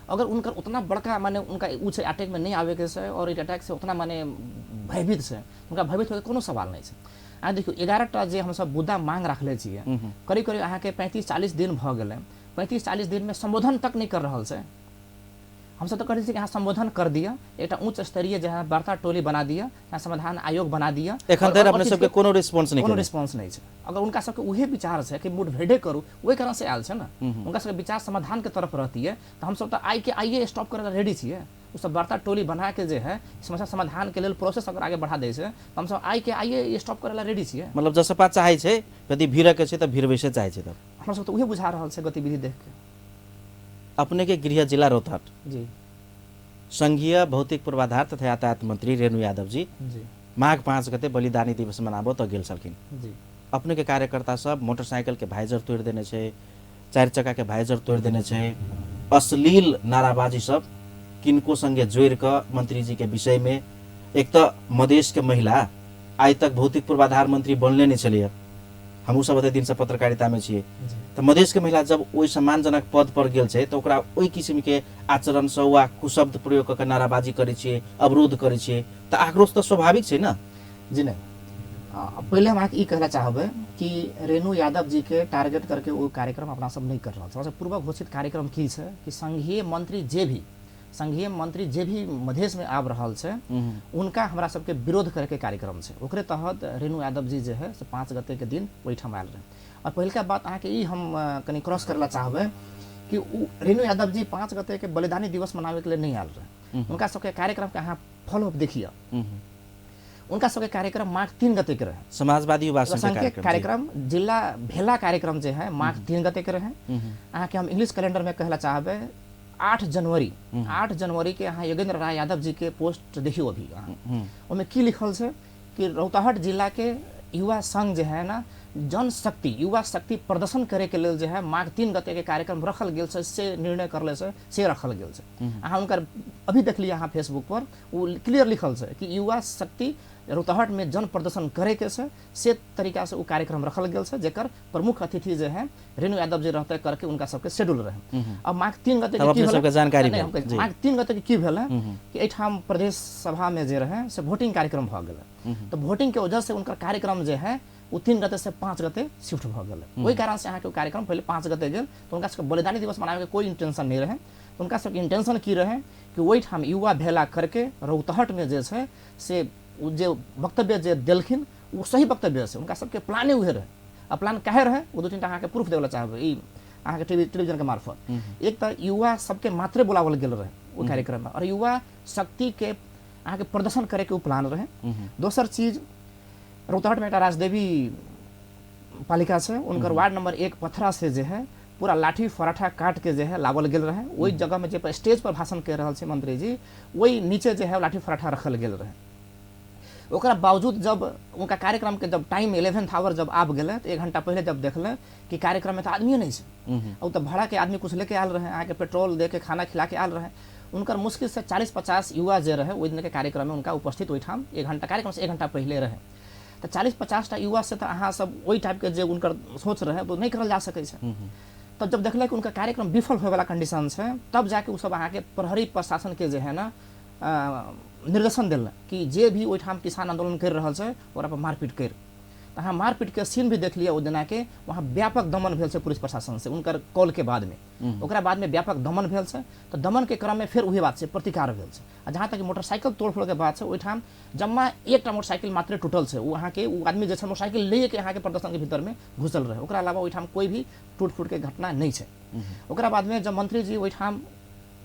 अगर उनकर उतना बड़का माने उनका उ छै अटैक में नहीं आवे के छै और ई अटैक से उतना माने भयभीत छै, उनका भयभीत होके कोनो सवाल नहीं छै। आ देखियो 11टा जे हम सब मुद्दा मांग रखले छियै, करीब करीब अहाँ के 35-40 दिन भ गेलै, 35-40 दिन में संबोधन तक नहीं कर रहल छै। हम सब तो कहते हैं कि यहाँ संबोधन कर दिया, एक उच्च स्तरीय जो है वार्ता टोली बना दिया, यहाँ समाधान आयोग बना दिया, अपने सबके कोनो रिस्पांस नहीं, कोनो रिस्पांस नहीं है। अगर उनका सबके उहे विचार है कि मुठभेड़े करूँ, वही कारण से आयल है ना, उनका सबके विचार समाधान के तरफ रहती है, तो हम सब तो आइए स्टॉप करे रेडी छे। उ सब वार्ता टोली बना के जो है समस्या समाधान के लिए प्रोसेस अगर आगे बढ़ा दे, तो हम सब आइए स्टॉप करे रेडी छे। मतलब जसपा चाहे छे यदि भीड़ के छे तो भीड़ वैसे चाहे छे, तब हम सब तो उहे बुझा रहल छे गतिविधि देख के। अपने के गृह जिला रोहतक जी संघीय भौतिक पूर्वाधार तथा यातायात मंत्री रेणु यादव जी माघ 5 गते बलिदानी दिवस मनाबो तो गेल छलखिन। अपने के कार्यकर्ता सब मोटरसाइकिल के भाइजर तोड़ देने छे, 4 चक्का के भाइजर तोड़ देने छे, अश्लील नाराबाजी सब किनको संगे जोड़ कर मंत्री जी के विषय में। एक तो मधेश के महिला आज तक भौतिक पूर्वाधार मंत्री बनले नहीं चलिए, हमू सब दिन से पत्रकारिता में छिए, तो मधेश के महिला जब वही सम्मानजनक पद पर गेल छे तो ओकरा वही किसिम के आचरण से वा कुशब्द प्रयोग करके नाराबाजी करे छे, अवरोध करे छे, तो आक्रोश तो स्वाभाविक छे ना। जी नहीं, पहले हम ई कहना चाहबे कि रेणु यादव जी के टारगेट करके वो कार्यक्रम अपना सब नहीं कर रहा है। सबसे पूर्व घोषित कार्यक्रम की है कि संघीय मंत्री जे भी मधेश में आब रहल छे उनका हमरा सबके विरोध करके कार्यक्रम छे, ओकरे तहत रेणु यादव जी जो है से 5 गते के दिन ओहिठाम आयल रहे। और पहिलका बात अहाँ के ई हम कनी क्रॉस करला चाहबे कि रेणु यादव जी 5 गते के बलिदानी दिवस मनावे के लिए नहीं आयल रहे। उनका सबके कार्यक्रम के अहाँ फॉलो अप देखिए, उनका सबके कार्यक्रम माघ 3 गते के रहे। समाजवादी युवा संघ के कार्यक्रम जिला भेला कार्यक्रम जो है माघ 3 गते के रहे। अहाँ के हम इंग्लिश कैलेंडर में कहला चाहबे 8 जनवरी के अहाँ योगेंद्र राय यादव जी के पोस्ट देखियो अभी ओमे की लिखल है कि रौतहट जिला के युवा संघ जो है ना युवा शक्ति प्रदर्शन करे के लेल जो है माघ 3 गते के कार्यक्रम रखल गेल से निर्णय करले से रखल गेल। अहाँ उनकर अभी देख लिया फेसबुक पर वो क्लियर लिखल है कि युवा शक्ति रौतहट में जन प्रदर्शन करे के से तरीका से वो कार्यक्रम रखल गेल है, जेकर प्रमुख अतिथि जो है रेणु यादव जी रहते करके उनका सबके शेड्यूल रहे। अब माघ 3 गते माघ 3 गते की भेल कि एठाम प्रदेश सभा में जे रहे से वोटिंग कार्यक्रम भ गेल, तो वोटिंग के वजह से उनका कार्यक्रम जो है वो 3 गते से 5 गते शिफ्ट भ गेल। वही कारण से अहाँ के कार्यक्रम पहले 5 गते गेल, तो उनका सबके बलिदानी दिवस मनावे के कोई इंटेंशन नहीं रहे। तो उनका सबके इंटेंशन की रहे कि वही ठाम युवा भेला करके रौतहट में जे है से जे वक्तव्य जे देलखिन वो सही वक्तव्य से उनका सबके प्लाने उहे रहे। अब प्लान काहे रहे वो 2-3 टा अहाँके प्रूफ देवला चाहब ई अहाँके टेलीविजन के मार्फत। एक त युवा सबके मात्रे बुलावल गेल रहे वो कार्यक्रम में और युवा शक्ति के अहाँके प्रदर्शन करे के वो प्लान रहे। दोसर चीज रौतहट में एक राजदेवी पालिका से उनकर वार्ड नंबर 1 पथरा से जो है पूरा लाठी फराठा काट के जो है लावल गेल रहे। वही जगह में जो स्टेज पर भाषण कर रहा है मंत्री जी वही नीचे जो है लाठी फराठा रखल गेल रहे। ओकरा बावजूद जब उनका कार्यक्रम के जब टाइम 11th आवर जब आब गए तो 1 घंटा पहले जब देखल कि कार्यक्रम में तो आदमी नहीं है और तो भाड़ा के आदमी कुछ लेके आल रहे आके पेट्रोल दे के खाना खिला के आल रहे। उनकर मुश्किल से 40-50 युवा जो रहे ओहि दिन के कार्यक्रम में उनका उपस्थित ओहिठाम 1 घंटा कार्यक्रम से 1 घंटा पहले रहे। तो 40-50 टा युवा से तो अहाँ सब वही टाइप के जो उनकर सोच रहे तो नहीं करल जा सकै छै। तब जब देखल कि उनका कार्यक्रम विफल होय वाला कंडीशन है तब जाके उ सब अहाँ के प्रहरी प्रशासन के जो है ना निर्देशन दिल कि जे भी ओहिठाम किसान आंदोलन कर रहा है ओकरा पर मारपीट कर। तो अहाँ मारपीट के सीन भी देख लिया ओ दिना के वहाँ व्यापक दमन भेल पुलिस प्रशासन से उनकर कॉल के बाद में ओकरा बाद में व्यापक दमन भेल। तो दमन के क्रम में फिर वही बात से प्रतिकार भेल। जहाँ तक मोटरसाइकिल तोड़फोड़ के बात है ओहिठाम जम्मा 1टा मोटरसाइकिल मात्र टूटल है। वो अहाँ के वो आदमी जैसे मोटरसाइकिल ले के अहाँ के प्रदर्शन के भीतर में घुसल रहे। ओकरा अलावा ओहिठाम कोई भी टूट फूट के घटना नहीं है। ओकरा बाद में जब मंत्री जी ओहिठाम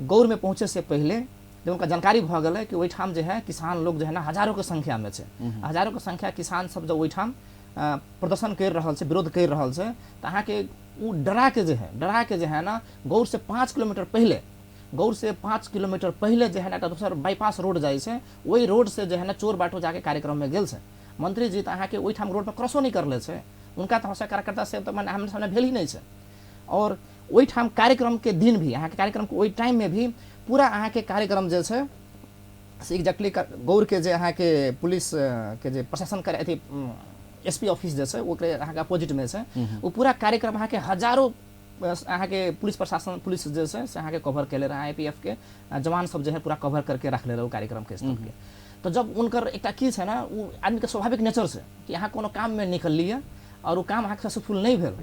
गौर में पहुँचे से पहले जब उनका जानकारी भ गए कि ओहिठाम जो है किसान लोग जो है ना हजारों के संख्या में है हजारों के संख्या किसान सब जब ओहिठाम प्रदर्शन कर रहा है विरोध कर रहा है तो अहाँ के वो डरा के जो है ना गौर से 5 किलोमीटर पहले जो है ना दूसर बाईपास रोड जाए से वही रोड से जो है ना चोर बाटो जाके कार्यक्रम में गेल से। मंत्री जी तो अहाँ के ओहिठाम रोड पर क्रॉसो नहीं कर ले से उनका तो कार्यकर्ता से तो मैंने आमने सामने भेल ही नहीं है। और ओहिठाम कार्यक्रम के दिन भी अहाँ के कार्यक्रम के वही टाइम में भी पूरा अहाँ के कार्यक्रम जो है एग्जैक्टली गौर के जो अहाँ के पुलिस के जो प्रशासन करे अथी SP ऑफिस जैसे ओकरे अहाँ के अपोजिट में से वो पूरा कार्यक्रम अहाँ के हजारों अहाँ के पुलिस प्रशासन पुलिस जैसे से अहाँ के कवर केले रहे IPF के जवान सब जो है पूरा कवर करके रख ले रहे कार्यक्रम के स्थल के। तो जब उनकर एक की है ना वो आदमी के स्वाभाविक नेचर से कि अहाँ कोनो काम में निकल लिए और वो काम अहाँ के सक्सेसफुल नहीं भेल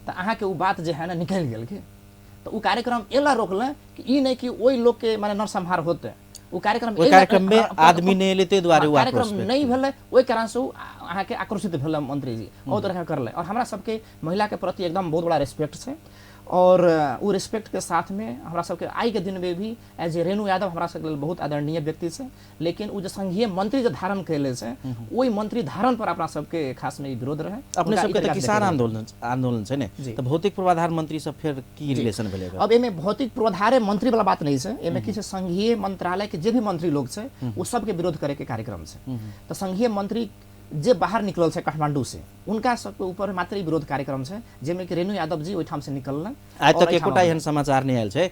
तो अहाँ के वो बात जो है ना निकल गल के तो वो कार्यक्रम एला रोकल कि ई नहीं कि वही लोग के माने नरसंहार होते वो कार्यक्रम में आदमी नहीं लेते द्वारे कार्यक्रम नहीं भेल वही कारण से अहाँ के आक्रोशित भेल मंत्री जी बहुत तरह करले। और हमरा सबके महिला के प्रति एकदम बहुत बड़ा रिस्पेक्ट है और वो रिस्पेक्ट के साथ में हमरा सबके आई के दिन में भी एज ए रेणु यादव हमरा सबके बहुत आदरणीय व्यक्ति से। लेकिन वो जो संघीय मंत्री जो धारण कैले से वही मंत्री धारण पर अपना सबके खास में विरोध रहे। अपने सबके तो किसान आंदोलन है ने तो भौतिक पूर्वाधार मंत्री सब फिर की रिलेशन भेलेगा। अब एमे भौतिक पूर्वाधार मंत्री वाला बात नहीं है एमे की संघीय मंत्रालय के जे भी मंत्री लोग से वो सबके विरोध करे के कार्यक्रम से। तो संघीय मंत्री जे बाहर निकल से काठमांडू से उनका सबके ऊपर मात्र विरोध कार्यक्रम है जेमे कि रेणु यादव जी ओहिठाम से निकलल। आज तक एकोटा एहन समाचार नहीं आयल छै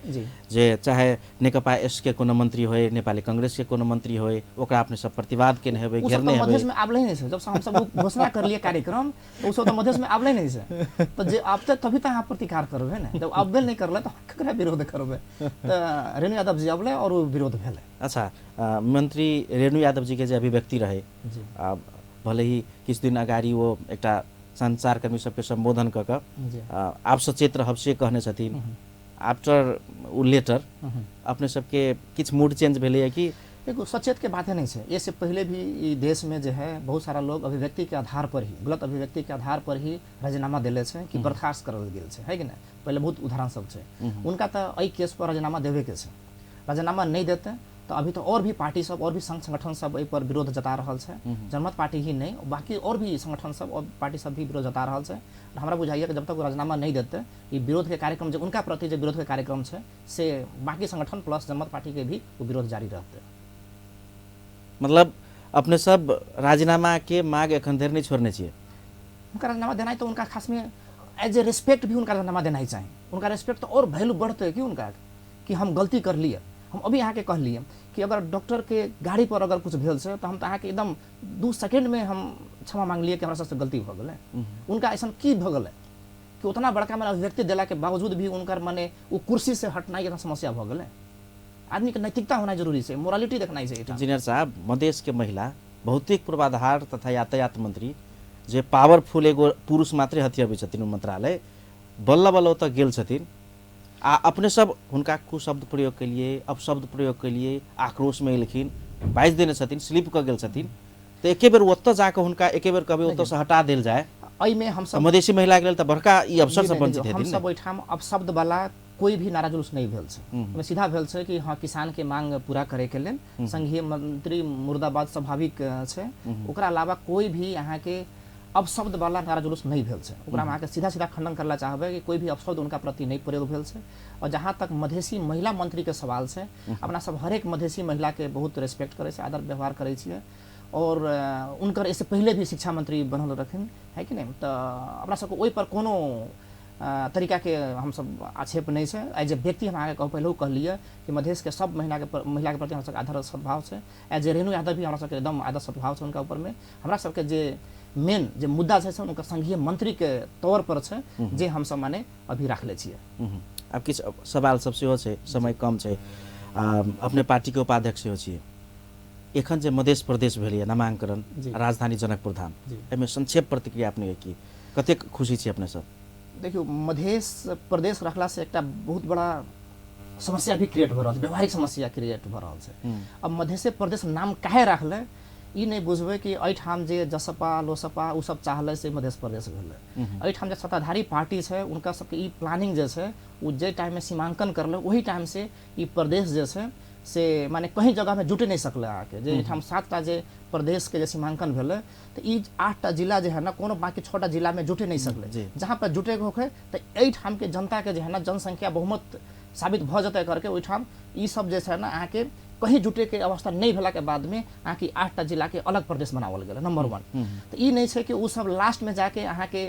जे चाहे नेकपा एस के कोनो मंत्री होय नेपाली कांग्रेस के कोनो मंत्री होय ओकरा अपने सब प्रतिवाद केने हेबे घेरने हेबे मधेश में आबले नहीं छै। जब हम सब घोषणा कर लिए कार्यक्रम तो सब तो मधेश में आबले नहीं छै तो जे अब तक तभी तो अहाँ प्रतिकार करबे ने जब आबे नहीं करले तो ककरा विरोध करबे। तो रेणु यादव जी आबले और विरोध भेले। अच्छा मंत्री रेणु यादव जी के जे अभिव्यक्ति रहे भले ही किछु दिन अगाडि वो एकटा संचारकर्मी सबके संबोधन कऽ आप सचेत रहब से कहने छथिन आफ्टर उ लेटर अपने सबके किछु मूड चेंज भेलै है कि देखो सचेत के बात है नहीं है। ये से पहले भी देश में जो है बहुत सारा लोग अभिव्यक्ति के आधार पर ही गलत अभिव्यक्ति के आधार पर ही राजीनामा दिले से कि बर्खास्त करल गेल है कि नहीं पहले बहुत उदाहरण सब है उनका तो एहि केस पर राजीनामा देवे के राजीनामा नहीं देते तो अभी तो और भी पार्टी सब और भी संघ संगठन सब पर विरोध जता रहा है। जनमत पार्टी ही नहीं बाकी और भी संगठन सब और पार्टी सब भी विरोध जता रहा है। हमारा बुझाइए कि जब तक वो राजीनामा नहीं देते ये विरोध के कार्यक्रम जो उनका प्रति जो विरोध के कार्यक्रम है से बाकी संगठन प्लस जनमत पार्टी के भी वो विरोध जारी रहते। मतलब अपने सब राजीनामा के मांग एखन देर नहीं छोड़ने चाहिए। उनका राजीनामा देना है तो उनका खास में एज ए रिस्पेक्ट भी उनका राजीनामा देना ही चाहिए। उनका रिस्पेक्ट तो और वैल्यू बढ़ते कि उनका कि हम गलती कर लिए। हम अभी यहाँ के कह लिए कि अगर डॉक्टर के गाड़ी पर अगर कुछ भेल से तो हम तो अहाँ के एकदम 2 सेकेंड में हम क्षमा मांग लिए कि हमारा सबसे गलती भ गए। उनका ऐसा की भ गए कि उतना बड़का मैंने अभिव्यक्ति दिला के बावजूद भी उनकर माने वो कुर्सी से हटना इतना समस्या भ गए। आदमी के नैतिकता होना जरूरी है मोरालिटी देखना चाहिए। इंजीनियर साहब मधेश के महिला भौतिक पूर्वाधार तथा यातायात मंत्री जे पावरफुल एगो पुरुष मात्रै हथियाबे छथिन मंत्रालय बल्ल बल्ल ओतऽ गेल छथिन आ अपने सब हुनका कुशब्द प्रयोग के लिए अपशब्द प्रयोग के लिए आक्रोश में एलखिन 22 देने छथिन स्लिप कऽ गेल छथिन। तो एके बेर ओतऽ जाके हुनका एके बेर कभी ओतऽ से हटा देल जाए एहिमे हम सब मधेसी महिला के लेल तऽ बड़का ई अवसर जी से नहीं, वंचित देखियौ, हम हेथिन सब ओहिठाम अपशब्द वाला कोई भी नारा जुलूस नहीं भेल छै। हम्म। ओहिमे सीधा भेल छै कि हाँ किसान के मांग पूरा करे के लेल संघीय मंत्री मुर्दाबाद स्वाभाविक छै। ओकरा अलावा कोई भी अहाँ के अपशब्द वाला नारा जुलूस नहीं भेल छै। ओकरा हम अहाँके सीधा सीधा खंडन करला चाहबै कि कोई भी अपशब्द उनका प्रति नहीं प्रयोग भेल छै। और जहाँ तक मधेसी महिला मंत्री के सवाल छै, अपना सब हरेक मधेसी महिला के बहुत रिस्पेक्ट करे छै, आदर व्यवहार करे छियै। और उनकर इससे पहले भी शिक्षा मंत्री बनल रहथिन, है कि नहीं। तो अपना सबके ओहि पर कोनो तरीका के हम सब आक्षेप नहीं छै। एज ए व्यक्ति हम अहाँके पहले कहलिए कि मधेश के सब महिला के प्रति हमरा सबके आदर सद्भाव छै। एज ए रेणु यादव भी हमरा सबके एकदम आदर सद्भाव छै उनका ऊपर में। हमरा सबके जे मेन जे मुद्दा छै उनका संघीय मंत्री के तौर पर छै जे हम सब माने अभी राखले छियै। अब किछु सवाल सब सेहो छै, समय कम छै। अपने पार्टी के उपाध्यक्ष सेहो छियै। एखन जे मधेश प्रदेश भेलैए नामांकन राजधानी जनकपुर धाम, एहिमे संक्षेप प्रतिक्रिया अपने की, कतेक खुशी छी अपने सब? देखियो, मधेश प्रदेश रखला से एकटा बहुत बड़ा समस्या भी क्रिएट हो रहा है, व्यवहारिक समस्या क्रिएट हो रहा है। अब मधेश प्रदेश नाम काहे रखले ई नहीं बुझबे कि एहिठाम जे जसपा लोसपा उ सब चाहले से मधेश प्रदेश भेलै। एहिठाम जे सत्ताधारी पार्टी छै उनका सबके ई प्लानिंग जे छै उ जे टाइम में सीमांकन करले वही टाइम से ई प्रदेश जे छै से माने कहीं जगह में जुटे नहीं सकले। आके जे एहिठाम 7टा जे प्रदेश के जे सीमांकन भेलै तो ई 8टा जिला जे है ना कोनो बाकी 6टा जिला में जुटे नहीं सकले। जहाँ पर जुटे होखे तो एहिठाम के जनता के जे है ना जनसंख्या बहुमत साबित भ जते करके ओहिठाम ई सब जे छै ना अहाँके कहीं जुटे के अवस्था नहीं भेला के बाद में अहाँके 8टा जिला के अलग प्रदेश बनावल गेल नंबर 1। तो ई नहीं छै कि उ सब लास्ट में जाके अहाँके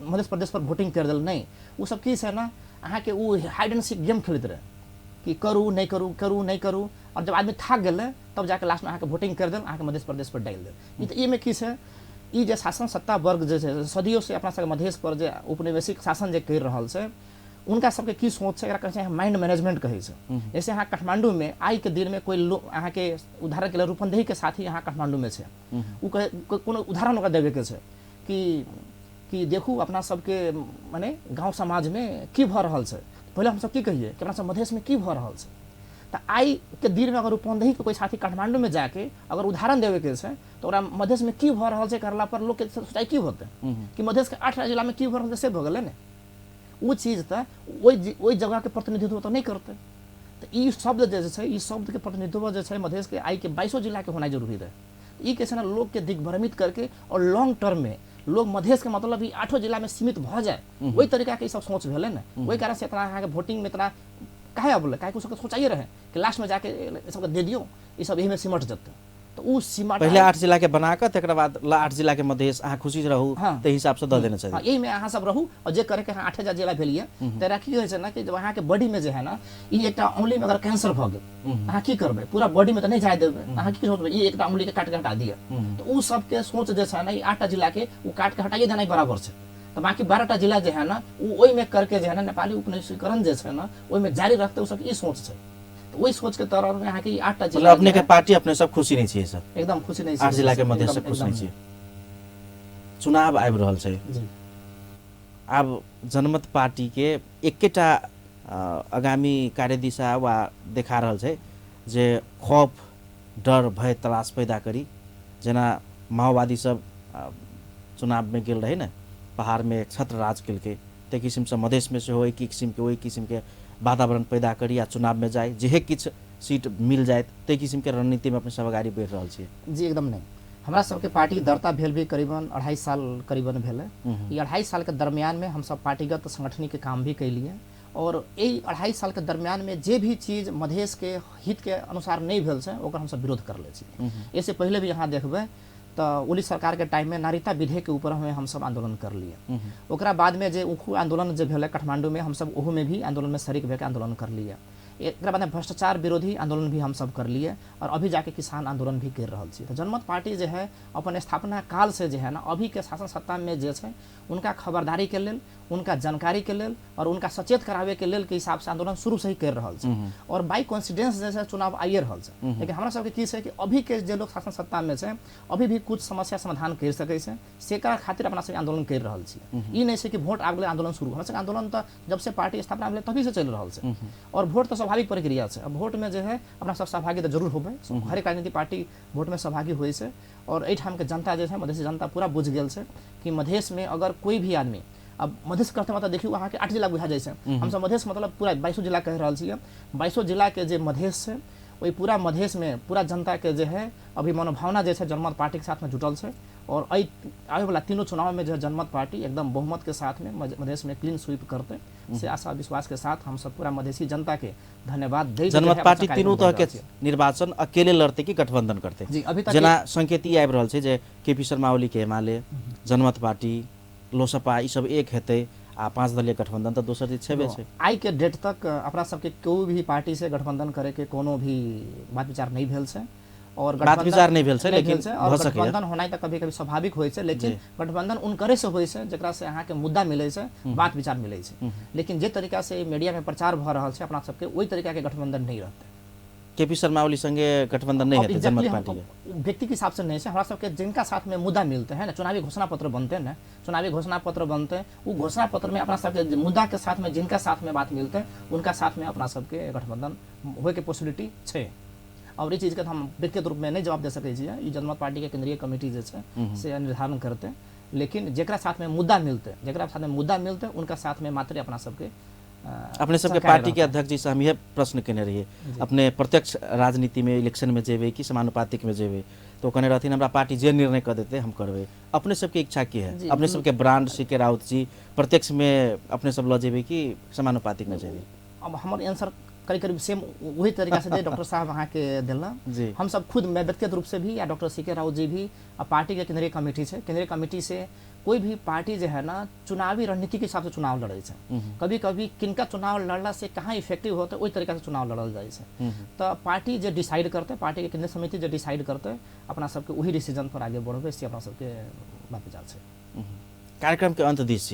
मध्य प्रदेश पर वोटिंग कर देल, नहीं। उ सब की छै ना अहाँके उ हाइड एंड सीक गेम खेलैत रहे कि करू नहीं करू, करू नहीं करू। और जब आदमी थाक गेलै तब जाके लास्ट में अहाँके वोटिंग कर देल, अहाँके मध्य प्रदेश पर डालि देल। ई तऽ ई में की छै, ई जे शासन सत्ता वर्ग जे छै सदियों से अपना सबके मधेश पर जे औपनिवेशिक शासन जे कर रहल छै उनका सबके की सोच छै, एकरा कहै छै माइंड मैनेजमेंट कहै छै। जैसे अहाँ काठमांडू में आई के दिन में कोई अहाँ के उदाहरण के लिए रूपंदेही के साथी अहाँ काठमांडू में छै, उ कोनो उदाहरण ओकरा देवे के छै कि देखू अपना सबके माने गांव समाज में की भ रहल छै। पहले हम सब की कहिए कि अपना सब मधेश में की भ रहल छै। तो आई के दिन में अगर रूपंदेही के कोई साथी काठमांडू में जाके अगर उदाहरण देवे के छै तो ओकरा मधेश में की भ रहल छै करला पर लोग के सोचाई की होते कि मधेश के 8 जिला में की भ रहल छै से भ गेलै ने। वो चीज तो वही जगह के प्रतिनिधित्व तो नहीं करते। तो ई शब्द जे छै ई शब्द के प्रतिनिधित्व जे छै मधेश के आई के 22 जिला के होना जरूरी रहे। ई कैसे ना लोग के दिग्भ्रमित करके और लॉन्ग टर्म में लोग मधेश के मतलब ई 8 जिला में सीमित भ जाए, वही तरीका के सब सोच भेले ना। वही कारण से इतना अहाँ के वोटिंग में इतना काहे अबले, काहे कुछ सोचाइए रहे कि लास्ट में जाके सबके दे दियो, ई सब एही में सिमट जते। तो उ सीमा पहले 8 जिला के बना के तकर बाद 8 जिला के मधेश अहाँ खुशी रहू ते हिसाब से द देना चाहिए। हां, यही में अहाँ सब रहू और जे करे के 8 जिला भेलिए तेरा की होय छै ना कि जब अहाँ के बॉडी में जे है ना ई एकटा उंगली में अगर कैंसर भ गेल अहाँ की करबे, पूरा बॉडी में तो नहीं जाय देबे, अहाँ की सोचबे ई एकटा उंगली के काट के हटा दिया। तो उ सब के सोच जे छै ना ई 8 जिला के उ काट के हटाइए देना बराबर छै। तो बाकी 12टा जिला जे है ना उ ओइ में करके जे है ना नेपाली उपनिवेशीकरण जे छै ना ओइ में जारी रखते उ सब ई सोच छै। तो वही सोच के तरह में अहाँ के 8टा जिला अपने के पार्टी अपने सब खुशी नहीं छियै सर, एकदम खुशी नहीं 8 जिला के मधेश से खुशी नहीं छियै। चुनाव आबि रहल छै जी। अब जनमत पार्टी के एकेटा आगामी कार्यदिशा वा देखा रहल छै जे खौफ डर भय तलाश पैदा करी। जेना माओवादी सब चुनाव में गेल रहे ना पहाड़ में छत्र राज केलकै, ते किसिम से मधेश में से हो एक किसिम के वही किसिम के वातावरण पैदा करी या चुनाव में जाए जेहे किछ सीट मिल जाए ते किसिम के रणनीति में अपने सब आगाड़ी बढ़ रहल छियै। जी एकदम नहीं, हमरा सबके पार्टी दरता भेल भी करीबन 2.5 साल करीबन भेल है। ये 2.5 साल के दरमियान में हम सब पार्टीगत संगठनी के काम भी कैलिए और यही 2.5 साल के दरमियान में जे भी चीज मधेश के हित के अनुसार नहीं भेल छै ओकर हम सब विरोध कर ले छी। इससे पहले भी यहाँ देखबे तो ओली सरकार के टाइम में नागरिकता विधेयक के ऊपर हम सब आंदोलन कर लिए। ओकरा बाद में जे उखू आंदोलन जे भेल काठमांडू में हम सब ओहू में भी आंदोलन में शरीक भे के आंदोलन कर लिए। एकरा बाद में भ्रष्टाचार विरोधी आंदोलन भी हम सब कर लिए और अभी जाके किसान आंदोलन भी कर रहल छी। तो जनमत पार्टी जो है अपन स्थापना काल से जो है ना अभी के शासन सत्ता में जे छै उनका खबरदारी के लेल उनका जानकारी के लेल और उनका सचेत करावे के लेल के हिसाब से आंदोलन शुरू से ही कर रहा है और बाई कॉन्सिडेंस जैसे चुनाव आइए रहा है। लेकिन हमरा सबके की है कि अभी के जे लोग शासन सत्ता में से अभी भी कुछ समस्या समाधान कर सके से खातिर अपना सब आंदोलन कर रहा है। ई नहीं है कि वोट आगे आंदोलन शुरू हमरा सबके आंदोलन तो जब से पार्टी स्थापना भेल तभी से चल रहा है और वोट तो स्वाभाविक प्रक्रिया है। अब वोट में जो है अपना सब सहभागी तो जरूर होबे, हर एक राजनीतिक पार्टी वोट में सहभागी हुए से और एठाम के जनता जो है मधेसी जनता पूरा बुझ गया से कि मधेश में अगर कोई भी आदमी अब मधेश करते मतलब देखियो वहाँ के 8 जिला बुझा जैसे हम सब मधेश मतलब पूरा 22 जिला कह रहा छे। 22 जिला के जे मधेश है वही पूरा मधेश में पूरा जनता के जो है अभी मनोभावना जैसे जनमत पार्टी के साथ में जुटल है और आने वाला तीनों चुनाव में जो है जनमत पार्टी एकदम बहुमत के साथ में मधेश में क्लीन स्वीप करते से आशा विश्वास के साथ हम सब पूरा मधेसी जनता के धन्यवाद दे। जनमत पार्टी तीनों तरह के निर्वाचन अकेले लड़ते कि गठबंधन करते जी अभी तक जना संकेत ई आबि रहल छै जे केपी शर्मा ओली के एमाले जनमत पार्टी लोसपा ई सब एक हेतै आ 5 दलीय गठबंधन तो दोसर चीज छेबे छै। आई के डेट तक अपना सबके कोई भी पार्टी से गठबंधन करे के कोनो भी बात विचार नहीं भेल छै और बात विचार नहीं भेल छै लेकिन गठबंधन होना तो कभी कभी स्वाभाविक होय छै लेकिन गठबंधन उनकरे से होय छै जेकरा से अहाँ के मुद्दा मिले छै बात विचार मिले छै। लेकिन जे तरीका से मीडिया में प्रचार भ रहल छै अपना सबके ओई तरीका के गठबंधन नहीं रहते। केपी शर्मा ओली संगे गठबंधन नहीं हेतै जनमत पार्टी के व्यक्ति के हिसाब से नहीं है। हमरा सबके जिनका साथ में मुद्दा मिलते हैं ना चुनावी घोषणा पत्र बनते हैं ना चुनावी घोषणा पत्र बनते हैं वो घोषणा पत्र में अपना सबके मुद्दा के साथ में जिनका साथ में बात मिलते हैं उनका साथ में अपना सबके गठबंधन होए के पॉसिबिलिटी है। और ये चीज़ के हम व्यक्तिगत रूप में नहीं जवाब दे सके ये जनमत पार्टी के केंद्रीय कमेटी जैसे से निर्धारण करते लेकिन जेकरा साथ में मुद्दा मिलते उनका साथ में मात्र अपना सबके अपने सबके पार्टी के अध्यक्ष जी से हम यह प्रश्न केने रहिए अपने प्रत्यक्ष राजनीति में इलेक्शन में जेबे कि समानुपातिक में जेबे तो कहने रहथिन हमरा पार्टी जे निर्णय कर देते हम करबे। अपने सबके इच्छा की है अपने सबके ब्रांड सीके राउत जी प्रत्यक्ष में अपने सब ल जेबे कि समानुपातिक में जेबे? अब हमारे आंसर करीब सेम वही तरीका से डॉक्टर साहब वहाँ के दिला हम सब खुद मैं व्यक्तिगत रूप से भी या डॉक्टर सीके राउत जी भी पार्टी के केंद्रीय कमेटी से केंद्रीय कमेटी से कोई भी पार्टी जो है ना चुनावी रणनीति के हिसाब से चुनाव लड़े छै। कभी कभी किनका चुनाव लड़ला से कहाँ इफेक्टिव होते वही तरीका से चुनाव लड़ल जाए छै। तो पार्टी जो डिसाइड करते पार्टी के केंद्रीय समिति जो डिसाइड करते अपना सबके वही डिसीजन पर आगे बढ़बे से अपना सबके बात विचार छै। कार्यक्रम के अंत दिस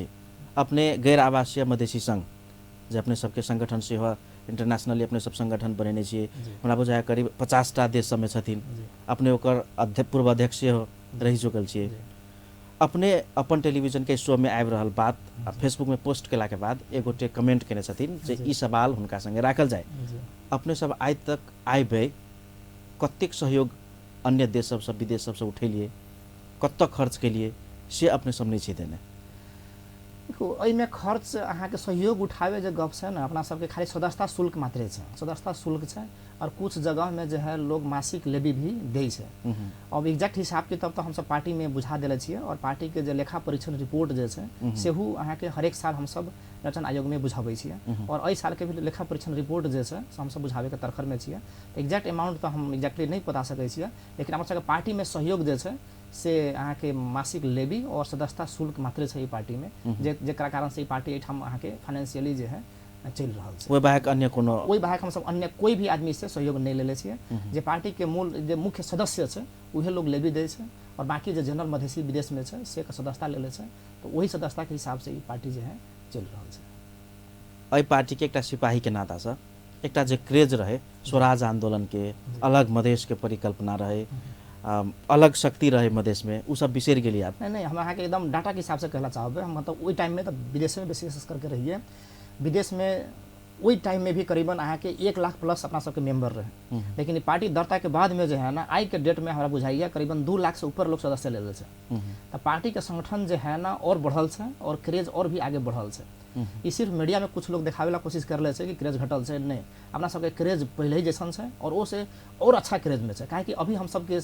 अपने गैर आवासीय मधेसी संघ जो अपने सबके संगठन से हो इंटरनेशनली अपने सब संगठन बनेने छिए हमरा बुझाय करीब 50टा देश सब में छथिन अपने ओकर पूर्व अध्यक्ष हो रही चुकल छिए। अपने अपन टेलीविजन के शो में आबि रहल बात फेसबुक में पोस्ट केला के बाद एगोटे कमेंट केने छथिन जे ई सवाल हुनका संगे राखल जाए अपने सब आइ तक आइबे कतेक सहयोग अन्य देश सब विदेश सब उठेलिए कत खर्च केलिए से अपने सब नहीं छी देने? में खर्च अहाँ के सहयोग उठावे जो गप है ना अपना सबके खाली सदस्यता शुल्क मात्रे है सदस्यता शुल्क है और कुछ जगह में जो है लोग मासिक लेवी भी दे छै। अब एग्जैक्ट हिसाब किताब तो हम सब पार्टी में बुझा दिले छिए और पार्टी के जो लेखा परीक्षण रिपोर्ट जो है सेहू अहाँ के हर एक साल हम सब निर्वाचन आयोग में बुझावे छिए और एहि साल के भी लेखा परीक्षण रिपोर्ट जो है हम सब बुझावे के तरखर में छिए। एग्जैक्ट अमाउंट तो हम एग्जैक्टली नहीं बता सके छिए लेकिन अपना सबके पार्टी में सहयोग जो है से अहाँ के मासिक लेवी और सदस्यता शुल्क मात्रे छै पार्टी में जेकरा कारण से पार्टी एठाम अहाँ के फाइनेंशियली जो है चल रहा है। ओहि बाहक अन्य कोनो ओहि बाहक हम सब अन्य कोई भी आदमी से सहयोग नहीं लेले छिए। जे पार्टी के मूल जे मुख्य सदस्य छै उहे लोग लेवी दे छै और बाकी जे जनरल मधेसी विदेश में छै से सदस्यता लेले छै तो वही सदस्यता के हिसाब से ई पार्टी जो है चल रहा है। एहि पार्टी के एकटा सिपाही के नाता से एकटा जे क्रेज रहे स्वराज आंदोलन के अलग मधेश के परिकल्पना रहे अलग शक्ति रहे मधेश में उ सब बिसर गेलिए आप? नहीं हम अहाँ के एकदम डाटा के हिसाब से कहला चाहबे हम मतलब वही टाइम में तो विदेश में विशेष करके रहिए विदेश में वही टाइम में भी करीबन अहाँ के 1 लाख प्लस अपना सबके मेंबर रहे लेकिन पार्टी दरता के बाद में जो है ना आज के डेट में हमारा बुझाइए करीबन 2 लाख से ऊपर लोग सदस्य ले ले तो पार्टी के संगठन जो है ना और बढ़ल है और क्रेज और भी आगे बढ़ल है। ये सिर्फ मीडिया में कुछ लोग देखावे ला कोशिश कर ले कि क्रेज घटल है नहीं अपना सबके क्रेज पहले ही जैसन है और वो से और अच्छा क्रेज में है काहे कि अभी हम सब के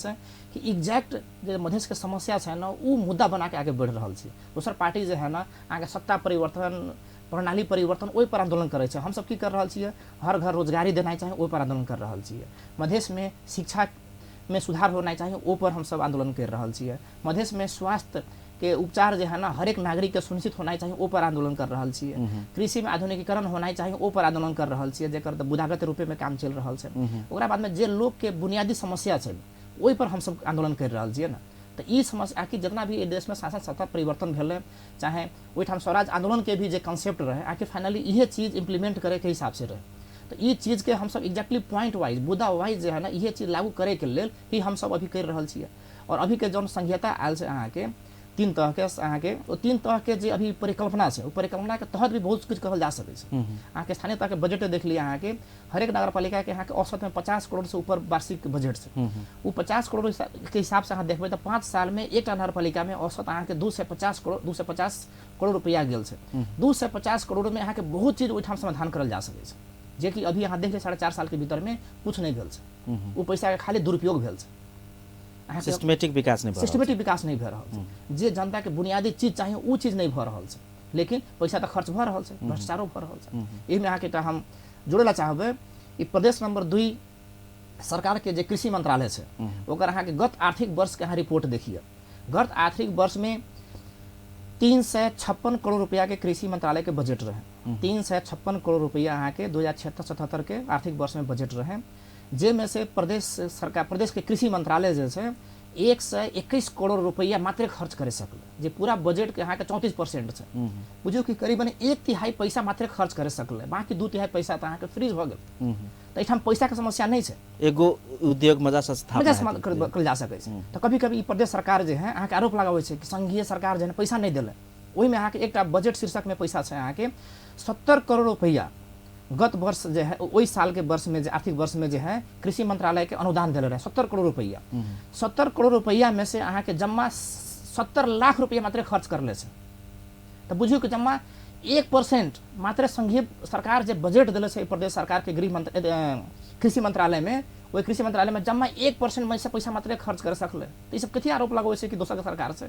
कि एग्जैक्ट जो मधेश के समस्या है ना वो मुद्दा बना के आगे बढ़ रहा है। दूसर पार्टी जो है ना आगे सत्ता परिवर्तन प्रणाली परिवर्तन ओहि पर आंदोलन करे हम सब की कर रहा छिए हर घर रोजगारी देना चाहिए ओहि पर आंदोलन कर रहा छिए। मधेश में शिक्षा में सुधार होना चाहिए ओ पर हम सब आंदोलन कर रहा छिए। मधेश में स्वास्थ्य के उपचार जो है ना हर एक नागरिक के सुनिश्चित होना चाहिए ओ पर आंदोलन कर रहा छिए। कृषि में आधुनिकीकरण होना चाहिए ओ पर आंदोलन कर रहा छिए जेकर बुदागत रूपे में काम चल रहा है। ओकरा बाद में जे लोग के बुनियादी समस्या है वही पर हम सब आंदोलन कर रहा छिए ना तो ई समस्या कि जितना भी देश में शासन सत्ता परिवर्तन भेलै चाहे ओहिठाम स्वराज आंदोलन के भी जे कंसेप्ट रहे आखिर फाइनली इहे चीज इम्प्लीमेंट करे के हिसाब से रहे। तो ये चीज़ के हम सब एग्जैक्टली पॉइंट वाइज मुद्दा वाइज जो है ना ये चीज़ लागू करे के लेल ही हम सब अभी कर रहल छियै। और अभी के जौन संहिता आयल से अहाँ के 3 तरह के अहाँ के 3 तरह के जे अभी परिकल्पना से परिकल्पना के तहत भी बहुत कुछ कहल जा सकै छै। अहाँ के स्थानीय तह के बजट देख लिया अहाँ के हरेक नगर पालिका के अहाँ के औसत में 50 करोड़ से ऊपर वार्षिक बजट से वो 50 करोड़ के हिसाब से अहाँ देखबै तो 5 साल में एक नगर पालिका में औसत अहाँ के 2 से 50 करोड़ रुपया गेल छै। 2 से 50 करोड़ में अहाँ के बहुत चीज ओहिठाम समाधान करल जा सकै छै जे कि अभी अहाँ देख लियै 4.5 साल के भीतर में कुछ नहीं भेल छै। वो पैसा के खाली दुरुपयोग भेल छै। सिस्टमेटिक विकास नहीं भए रहल छै। जे जनता के बुनियादी चीज चाहिए वो चीज नहीं भए रहल छै लेकिन पैसा तो खर्च भए रहल छै भ्रष्टाचारो भए रहल छै। एहिमे अहाँ के हम जोड़े चाहबै कि प्रदेश नंबर 2 सरकार के जे कृषि मंत्रालय छै ओकर अहाँ के गत आर्थिक वर्ष के अहाँ रिपोर्ट देखिए। गत आर्थिक वर्ष में 356 करोड़ रुपया के कृषि मंत्रालय के बजट रहे। 356 करोड़ रुपया अहाँ के 2076-77 के आर्थिक वर्ष में बजट रहे जे में से प्रदेश के कृषि मंत्रालय जे छै 121 करोड़ रुपया मात्र खर्च करे सकले जे पूरा बजट के अहाँ के 34% छै। बुझियो कि करीबन 1/3 पैसा मात्र खर्च करे सकले बाकी 2/3 पैसा तो अहाँ के फ्रीज भ गेल। तो एठाम पैसा के समस्या नहीं छै। एगो उद्योग मजा स्थापना करल जा सकै छै। तो कभी कभी प्रदेश सरकार जे है अहाँ के आरोप लगाबै छै कि संघीय सरकार जे है पैसा नहीं देले। ओहि में अहाँ के एकटा बजट शीर्षक में पैसा छै अहाँ के 70 करोड़ रुपया गत वर्ष जो है वही साल के वर्ष में आर्थिक वर्ष में जो है कृषि मंत्रालय के अनुदान दिले रहे 70 करोड़ रुपया। 70 करोड़ रुपया में से अहाँ के जम्मा 70 लाख रुपया मात्र खर्च करले छै। तो बुझियो कि जम्मा 1% मात्र संघीय सरकार जो बजट दिले छै प्रदेश सरकार के कृषि मंत्रालय में वही कृषि मंत्रालय में जम्मा 1% में से पैसा मात्र खर्च कर सकले। तो ये सब कथी आरोप लगाबै छै कि दोसर के सरकार से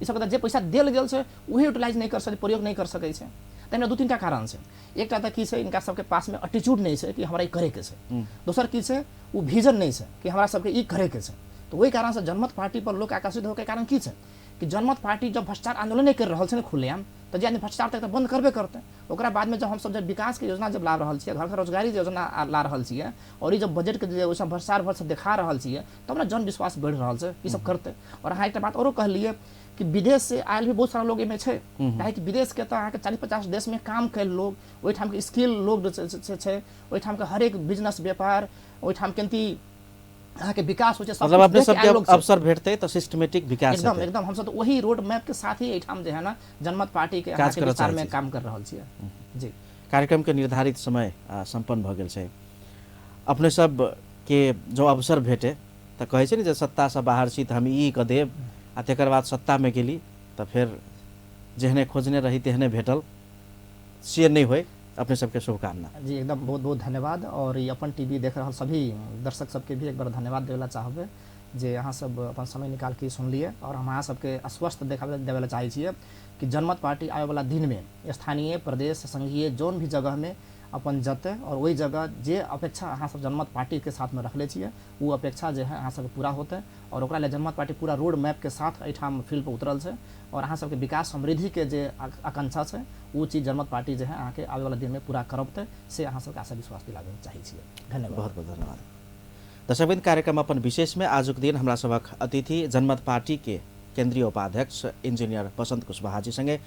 ई सब जे पैसा देल गेल छै वही यूटिलाइज नहीं कर सकै प्रयोग नहीं कर सकै छै। तैमे 2-3 टा कारण छै। एकटा त की छै इनका सबके पास में एटीट्यूड नहीं छै कि हमरा ई करे के छै। दोसर की छै वो विजन नहीं छै कि हमरा सबके ई करे के छै। तो वही कारण से जनमत पार्टी पर लोग आकर्षित होके कारण की छै कि जनमत पार्टी जब भ्रष्टाचार आंदोलन नहीं कर रहल छै खुलेआम तो जे आदमी भ्रष्टाचार तक बंद करबे करते। ओकरा बाद में जब हम सब जब विकास के योजना जब ला रहल छियै घर घर रोजगारी योजना ला रहल छियै और ई जब बजट के जे सब भ्रष्टाचार भर से देखा रहल छियै तब हमरा जन विश्वास बढ़ रहल छै ई सब करते। और अहाँ एकटा बात औरो कहलिए कि विदेश से आयल भी बहुत सारा लोग इनमें छै काहे कि विदेश के तो अहाँ के 40-50 देश में काम कैल लोग ओहिठाम के स्किल लोग छै ओहिठाम के हर एक बिजनेस व्यापार ओहिठाम केंती अहाँ के विकास हो छै। मतलब अपने सबके अवसर भेटते तो सिस्टमेटिक विकास एकदम हम सब तो वही रोड मैप के साथ ही एठाम जे है ना जनमत पार्टी के अहाँ के विस्तार में काम कर रहल छियै। जी कार्यक्रम के निर्धारित समय संपन्न भ गेल छै। अपने सब के जो अवसर भेटे तो कहै छै ने जे सत्ता से बाहर छी तो हम ई क देब आ तकर बाद सत्ता में गेली तो फिर जेहने खोजने रही तेहने भेटल से नहीं होय। अपने सबके शुभकामना। जी एकदम बहुत बहुत धन्यवाद। और ये अपन टीवी देख रहा सभी दर्शक सबके भी एक बार धन्यवाद देवेला चाहबे जे अहाँ सब अपन समय निकाल के सुनलिए। और हम अहाँ सबके आश्वस्त देवेला चाहे छियै कि जनमत पार्टी आवे वाला दिन में स्थानीय प्रदेश संघीय जोन भी जगह में अपन जते और वही जगह जे अपेक्षा अहाँ सब जनमत पार्टी के साथ में रखले छियै वो अपेक्षा जो है अहाँ सबके पूरा होते। और ओकरा ले जनमत पार्टी पूरा रोड मैप के साथ एठाम फील्ड पर उतरल छै। और अहाँ सबके विकास समृद्धि के जे आकांक्षा छै वो चीज जनमत पार्टी जो है अहाँ के आवे वाला दिन में पूरा करबते से अहाँ सबके आशा विश्वास दिलाबे चाहे छियै। धन्यवाद। बहुत बहुत धन्यवाद। दर्शकबिन कार्यक्रम अपन विशेष में आजुक दिन हमरा सबक अतिथि जनमत पार्टी के केंद्रीय उपाध्यक्ष इंजीनियर बसंत कुशवाहा जी संगे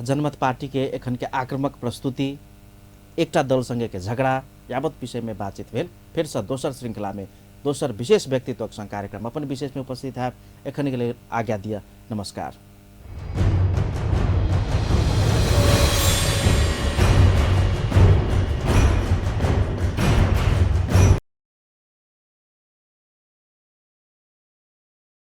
जनमत पार्टी के एखन के आक्रामक प्रस्तुति एकटा दल संगे के झगड़ा यावत विषय में बातचीत भेल। फिर से दोसर श्रृंखला में दोसर विशेष व्यक्तित्व संग कार्यक्रम अपन विशेष में उपस्थित है। एखन के लिए आज्ञा दिया। नमस्कार।